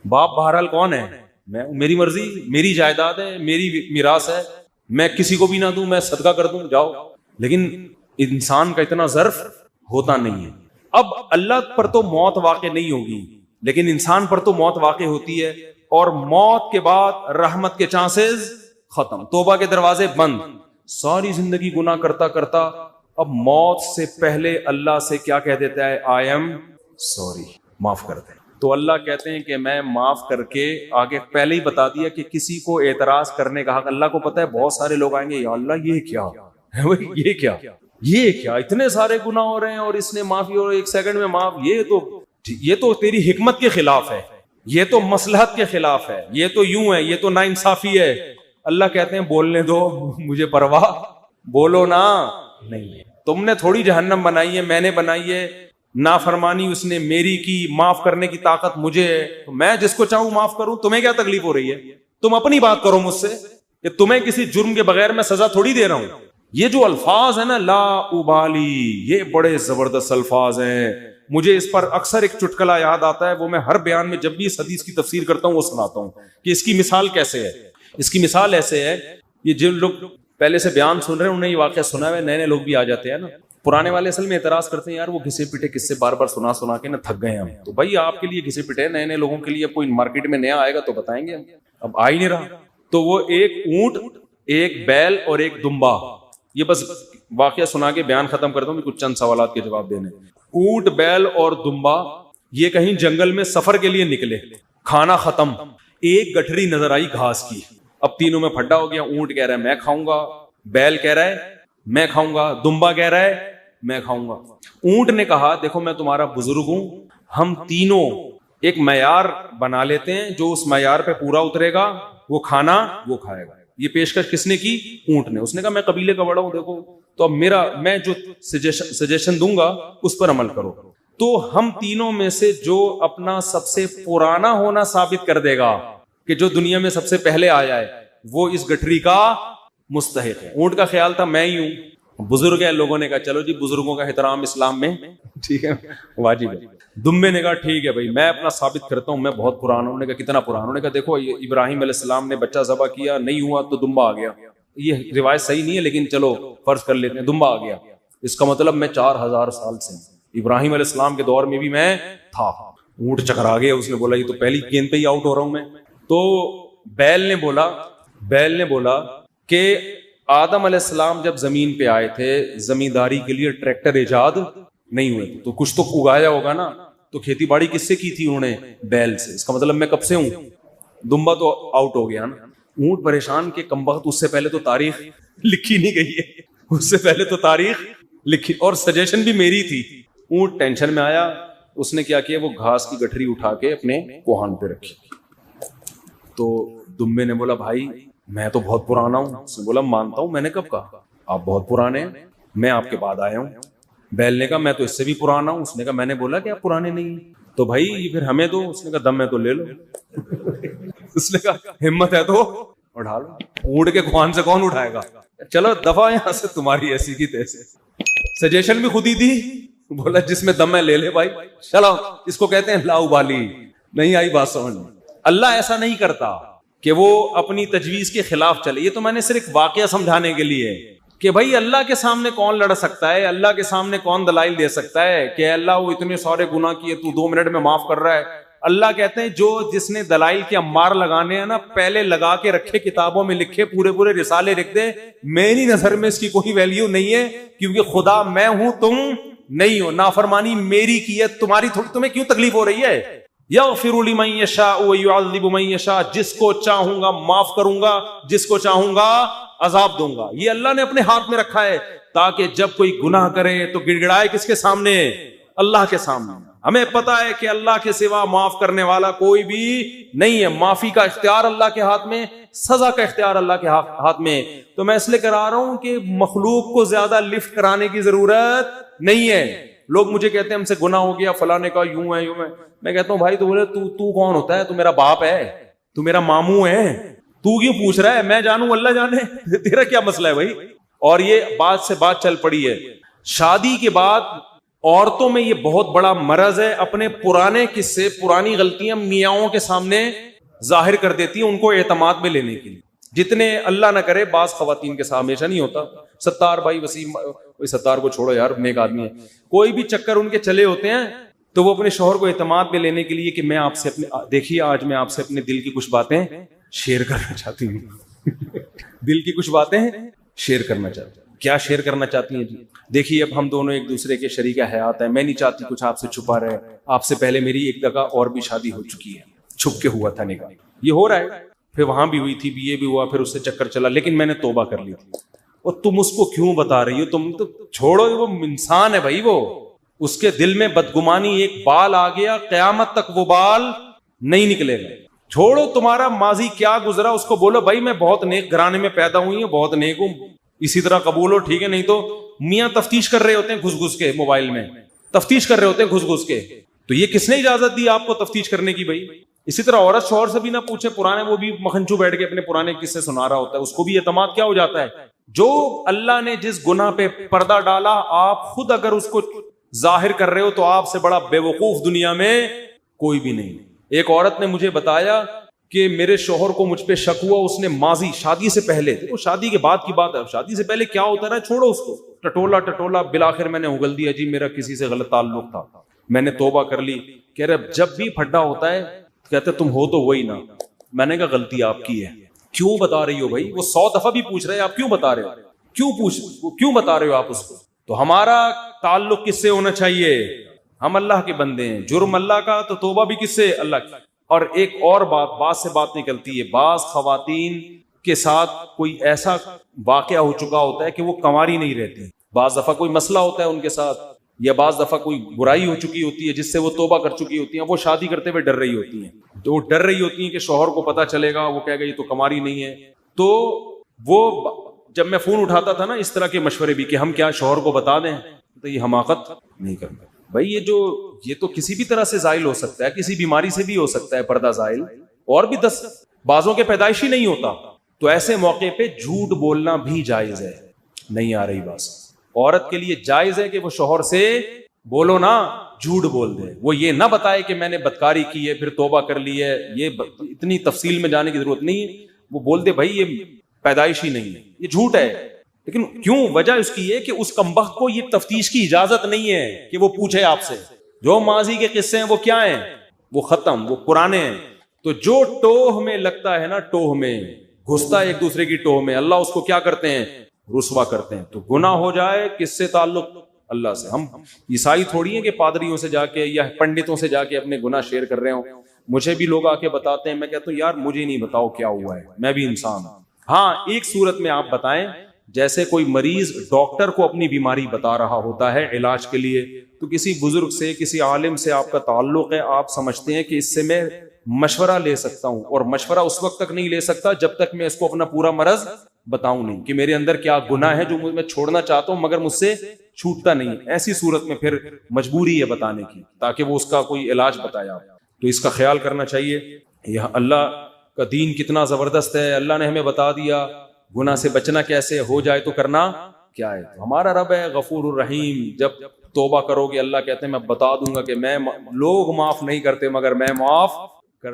Speaker 3: باپ بہرحال کون ہے؟ میں, میری مرضی, میری جائیداد ہے, میری میراث ہے, میں کسی کو بھی نہ دوں, میں صدقہ کر دوں, جاؤ. لیکن انسان کا اتنا ظرف ہوتا نہیں ہے. اب اللہ پر تو موت واقع نہیں ہوگی, لیکن انسان پر تو موت واقع ہوتی ہے, اور موت کے بعد رحمت کے چانسز ختم, توبہ کے دروازے بند. ساری زندگی گناہ کرتا کرتا اب موت سے پہلے اللہ سے کیا کہہ دیتا ہے؟ آئی ایم سوری, معاف کر دے. تو اللہ کہتے ہیں کہ میں معاف کر کے, آگے پہلے ہی بتا دیا کہ کسی کو اعتراض کرنے کا حق, اللہ کو پتا ہے بہت سارے لوگ آئیں گے, یا اللہ یہ کیا ہے بھائی, یہ کیا اتنے سارے گناہ ہو رہے ہیں اور اس نے معافی اور 1 سیکنڈ میں معاف, یہ تو تیری حکمت کے خلاف ہے, یہ تو مصلحت کے خلاف ہے, یہ تو یوں ہے, یہ تو ناانصافی ہے. اللہ کہتے ہیں بولنے دو, مجھے پرواہ, بولو نا. نہیں, تم نے تھوڑی جہنم بنائی ہے, میں نے بنائی ہے. نافرمانی اس نے میری کی, معاف کرنے کی طاقت مجھے ہے, تو میں جس کو چاہوں معاف کروں. تمہیں کیا تکلیف ہو رہی ہے؟ تم اپنی بات کرو مجھ سے, کہ تمہیں کسی جرم کے بغیر میں سزا تھوڑی دے رہا ہوں. یہ جو الفاظ ہیں نا لا ابالی, یہ بڑے زبردست الفاظ ہیں. مجھے اس پر اکثر ایک چٹکلا یاد آتا ہے, وہ میں ہر بیان میں جب بھی اس حدیث کی تفسیر کرتا ہوں وہ سناتا ہوں کہ اس کی مثال کیسے ہے. اس کی مثال ایسے ہے, یہ جو لوگ پہلے سے بیان سن رہے ہیں, انہوں نے یہ واقعہ سنا ہے, نئے نئے لوگ بھی آ جاتے ہیں نا. پرانے والے اصل میں اعتراض کرتے ہیں یار وہ گھسے پیٹے قصے بار بار سنا سنا کے نا تھک گئے ہم. تو بھائی آپ کے لیے گھسے پیٹے, نئے نئے لوگوں کے لیے کوئی مارکیٹ میں نیا آئے گا تو بتائیں گے, اب آ ہی نہیں رہا. تو وہ ایک اونٹ, ایک بیل اور ایک دمبا, یہ بس واقعہ سنا کے بیان ختم کرتا ہوں, کچھ چند سوالات کے جواب دینے. اونٹ, بیل اور دمبا یہ کہیں جنگل میں سفر کے لیے نکلے, کھانا ختم, ایک گٹھری نظر آئی گھاس کی. اب تینوں میں پھڈا ہو گیا. اونٹ کہہ رہا ہے میں کھاؤں گا, بیل کہہ رہا ہے میں کھاؤں گا, دمبا کہہ رہا ہے میں کھاؤں گا. اونٹ نے کہا دیکھو میں تمہارا بزرگ ہوں, ہم تینوں ایک معیار بنا لیتے ہیں, جو اس معیار پہ پورا اترے گا وہ کھانا وہ کھائے گا. یہ پیشکش کس نے کی؟ اونٹ نے. اس نے کہا میں قبیلے کا بڑا ہوں, دیکھو تو اب میں جو سجیشن دوں گا اس پر عمل کرو. تو ہم تینوں میں سے جو اپنا سب سے پرانا ہونا ثابت کر دے گا کہ جو دنیا میں سب سے پہلے آیا ہے وہ اس گٹھری کا مستحق ہے. اونٹ کا خیال تھا میں ہی ہوں, بزرگ ہے. لوگوں نے کہا چلو جی بزرگوں کا احترام اسلام میں ٹھیک ہے واجب ہے. دمبے نے کہا ٹھیک ہے بھائی میں اپنا ثابت کرتا ہوں میں بہت پرانا ہوں. انہوں نے کہا کتنا پرانا؟ انہوں نے کہا دیکھو ابراہیم علیہ السلام نے بچہ ذبح کیا, نہیں ہوا تو دمبا آ گیا. یہ روایت صحیح نہیں ہے لیکن چلو فرض کر لیتے ہیں دمبا آ گیا. اس کا مطلب میں 4000 سال سے, ابراہیم علیہ السلام کے دور میں بھی میں تھا. اونٹ چکرا گیا, اس نے بولا یہ تو پہلی گیند پہ ہی آؤٹ ہو رہا ہوں میں. تو بیل نے بولا کہ آدم علیہ السلام جب زمین پہ آئے تھے زمینداری کے لیے ٹریکٹر ایجاد نہیں ہوئے تھے, تو کچھ تو اگایا ہوگا نا. تو کھیتی باڑی کس سے کی تھی انہوں نے؟ بیل سے. اس کا مطلب میں کب سے ہوں. دمبا تو آؤٹ ہو گیا نا. اونٹ پریشان کہ کمبخت اس سے پہلے تو تاریخ لکھی نہیں گئی ہے, اس سے پہلے تو تاریخ لکھی, اور سجیشن بھی میری تھی. اونٹ ٹینشن میں آیا, اس نے کیا کیا وہ گھاس کی گٹھری اٹھا کے اپنے کوہان پہ رکھی. تو دمبے نے بولا بھائی میں تو بہت پرانا ہوں. اس نے بولا مانتا ہوں, میں نے کب کہا آپ بہت پرانے ہیں, میں آپ کے بعد آیا ہوں. بیل نے کہا میں تو اس سے بھی پرانا ہوں. اس نے کہا میں نے بولا کہ آپ پرانے نہیں ہیں, تو بھائی یہ پھر ہمیں دو. اس نے کہا دم ہے تو لے لو. اس نے کہا ہمت ہے تو اٹھا لو. اونٹ کے کوہان سے کون اٹھائے گا؟ چلو دفعہ یہاں سے, تمہاری ایسی کی تیسے. سجیشن بھی خود ہی دی, بولا جس میں دم ہے لے لے بھائی. چلو اس کو کہتے ہیں لاؤبالی. نہیں آئی بات سمجھ میں. اللہ ایسا نہیں کرتا کہ وہ اپنی تجویز کے خلاف چلے. یہ تو میں نے صرف واقعہ سمجھانے کے لیے کہ بھائی اللہ کے سامنے کون لڑ سکتا ہے, اللہ کے سامنے کون دلائل دے سکتا ہے کہ اللہ وہ اتنے سارے گناہ کیے تو 2 منٹ میں معاف کر رہا ہے. اللہ کہتے ہیں جو جس نے دلائل کے امار لگانے ہیں نا پہلے لگا کے رکھے, کتابوں میں لکھے, پورے رسالے لکھ دے. میری نظر میں اس کی کوئی ویلیو نہیں ہے کیونکہ خدا میں ہوں تم نہیں ہو. نافرمانی میری کی ہے, تمہاری تمہیں کیوں تکلیف ہو رہی ہے؟ یغفر لمن یشاء ویعذب من یشاء. جس کو چاہوں گا معاف کروں گا, جس کو چاہوں گا عذاب دوں گا. یہ اللہ نے اپنے ہاتھ میں رکھا ہے تاکہ جب کوئی گناہ کرے تو گڑگڑائے کس کے سامنے؟ اللہ کے سامنے. ہمیں پتا ہے کہ اللہ کے سوا معاف کرنے والا کوئی بھی نہیں ہے. معافی کا اختیار اللہ کے ہاتھ میں, سزا کا اختیار اللہ کے ہاتھ میں. تو میں اس لیے کرا رہا ہوں کہ مخلوق کو زیادہ لفٹ کرانے کی ضرورت نہیں ہے. لوگ مجھے کہتے ہیں ہم سے گناہ ہو گیا, فلاں نے کہا یوں ہے. میں کہتا ہوں بھائی تو بولے تو کون ہوتا ہے؟ تو میرا باپ ہے, تو میرا ماموں ہے, تو کیوں پوچھ رہا ہے؟ میں جانوں اللہ جانے, تیرا کیا مسئلہ ہے بھائی؟ اور یہ بات سے بات چل پڑی ہے. شادی کے بعد عورتوں میں یہ بہت بڑا مرض ہے, اپنے پرانے قصے, پرانی غلطیاں میاؤں کے سامنے ظاہر کر دیتی ہیں ان کو اعتماد میں لینے کے لیے. جتنے اللہ نہ کرے بعض خواتین کے ساتھ ہمیشہ نہیں ہوتا. ستار بھائی وسیم, ستار کو چھوڑو یار, نیک آدمی ہے, کوئی بھی چکر ان کے چلے ہوتے ہیں تو وہ اپنے شوہر کو اعتماد میں لینے کے لیے کہ میں آپ سے دیکھیے آج میں آپ سے اپنے دل کی کچھ باتیں شیئر کرنا چاہتی ہوں. دل کی کچھ باتیں شیئر کرنا چاہتی ہوں. کیا شیئر کرنا چاہتی ہیں جی؟ دیکھیے اب ہم دونوں ایک دوسرے کے شریک حیات ہیں, میں نہیں چاہتی کچھ آپ سے چھپا رہے. آپ سے پہلے میری ایک جگہ اور بھی شادی ہو چکی ہے, چھپ کے ہوا تھا نکاح, یہ ہو رہا ہے, پھر وہاں بھی ہوئی تھی, یہ بھی ہوا, پھر اس سے چکر چلا, لیکن میں نے توبہ کر لی تھی. اور تم اس کو کیوں بتا رہی ہو؟ تم تو چھوڑو, وہ انسان ہے بھائی, وہ اس کے دل میں بدگمانی ایک بال آ گیا, قیامت تک وہ بال نہیں نکلے گا. چھوڑو تمہارا ماضی کیا گزرا, اس کو بولو بھائی میں بہت نیک گھرانے میں پیدا ہوئی ہوں, بہت نیک ہوں, اسی طرح قبول ہو, ٹھیک ہے. نہیں تو میاں تفتیش کر رہے ہوتے ہیں گھس گھس کے, موبائل میں تفتیش کر رہے ہوتے ہیں گھس گھس کے, تو یہ کس نے اجازت دی آپ کو تفتیش کرنے کی بھائی؟ اسی طرح عورت شوہر سے بھی نہ پوچھے پرانے, وہ بھی مکھنچو بیٹھ کے اپنے پرانے قصے سنا رہا ہوتا ہے, اس کو بھی اعتماد کیا ہو جاتا ہے. جو اللہ نے جس گناہ پہ پردہ ڈالا, آپ خود اگر اس کو ظاہر کر رہے ہو تو آپ سے بڑا بے وقوف دنیا میں کوئی بھی نہیں. ایک عورت نے مجھے بتایا کہ میرے شوہر کو مجھ پہ شک ہوا, اس نے ماضی شادی سے پہلے, وہ شادی کے بعد کی بات ہے, شادی سے پہلے کیا ہوتا رہا چھوڑو اس کو, ٹٹولا بالآخر میں نے اگل دیا جی میرا کسی سے غلط تعلق تھا, میں نے توبہ کر لی. کہہ رہے جب بھی پھڈا ہوتا ہے کہتے تم ہو تو وہی نا. میں نے کہا غلطی آپ کی ہے. کیوں بتا رہی ہو بھائی؟ وہ 100 دفعہ بھی پوچھ رہے ہیں آپ کیوں بتا رہے ہو, کیوں بتا رہے ہو آپ اس کو؟ تو ہمارا تعلق کس سے ہونا چاہیے؟ ہم اللہ کے بندے ہیں, جرم اللہ کا تو توبہ بھی کس سے؟ اللہ کی. اور ایک اور بات سے بات نکلتی ہے, بعض خواتین کے ساتھ کوئی ایسا واقعہ ہو چکا ہوتا ہے کہ وہ کنواری نہیں رہتی, بعض دفعہ کوئی مسئلہ ہوتا ہے ان کے ساتھ, یا بعض دفعہ کوئی برائی ہو چکی ہوتی ہے جس سے وہ توبہ کر چکی ہوتی ہیں, وہ شادی کرتے ہوئے ڈر رہی ہوتی ہیں, تو وہ ڈر رہی ہوتی ہیں کہ شوہر کو پتہ چلے گا, وہ کہے گا یہ تو کنواری نہیں ہے. تو وہ جب میں فون اٹھاتا تھا نا اس طرح کے مشورے بھی کہ ہم کیا شوہر کو بتا دیں, تو یہ حماقت نہیں کرنا بھائی. یہ تو کسی بھی طرح سے زائل ہو سکتا ہے, کسی بیماری سے بھی ہو سکتا ہے پردہ زائل, اور بھی 10 بعضوں کے پیدائشی نہیں ہوتا. تو ایسے موقع پہ جھوٹ بولنا بھی جائز ہے. نہیں آ رہی بات؟ عورت کے لیے جائز ہے کہ وہ شوہر سے بولو نا, جھوٹ بول دے, وہ یہ نہ بتائے کہ میں نے بدکاری کی ہے پھر توبہ کر لی ہے, یہ اتنی تفصیل میں جانے کی ضرورت نہیں ہے. وہ بول دے بھائی یہ پیدائشی نہیں ہے, یہ جھوٹ ہے. لیکن کیوں؟ وجہ اس کی ہے کہ اس کمبخت کو یہ تفتیش کی اجازت نہیں ہے کہ وہ پوچھے آپ سے. جو ماضی کے قصے ہیں وہ کیا ہیں؟ وہ ختم, وہ پرانے ہیں. تو جو ٹوہ میں لگتا ہے نا, ٹوہ میں گھستا ہے ایک دوسرے کی ٹوہ میں, اللہ اس کو کیا کرتے ہیں؟ رسوا کرتے ہیں. تو گناہ ہو جائے کس سے تعلق؟ اللہ سے. ہم عیسائی تھوڑی ہیں کہ پادریوں سے جا کے یا پنڈتوں سے جا کے اپنے گناہ شیئر کر رہے ہوں. مجھے بھی لوگ آ کے بتاتے ہیں, میں کہتا ہوں یار مجھے نہیں بتاؤ کیا ہوا ہے, میں بھی انسان ہوں. ہاں ایک صورت میں آپ بتائیں, جیسے کوئی مریض ڈاکٹر کو اپنی بیماری بتا رہا ہوتا ہے علاج کے لیے, تو کسی بزرگ سے کسی عالم سے آپ کا تعلق ہے, آپ سمجھتے ہیں کہ اس سے میں مشورہ لے سکتا ہوں, اور مشورہ اس وقت تک نہیں لے سکتا جب تک میں اس کو اپنا پورا مرض بتاؤں نہیں کہ میرے اندر کیا گناہ ہے جو میں چھوڑنا چاہتا ہوں مگر مجھ سے چھوٹتا نہیں. ایسی صورت میں پھر مجبوری ہے بتانے کی تاکہ وہ اس کا کوئی علاج بتایا. تو اس کا خیال کرنا چاہیے. یہ اللہ کا دین کتنا زبردست ہے, اللہ نے ہمیں بتا دیا گناہ سے بچنا کیسے, ہو جائے تو کرنا کیا ہے. ہمارا رب ہے غفور الرحیم, جب توبہ کرو گے اللہ کہتے ہیں میں بتا دوں گا کہ میں, لوگ معاف نہیں کرتے مگر میں معاف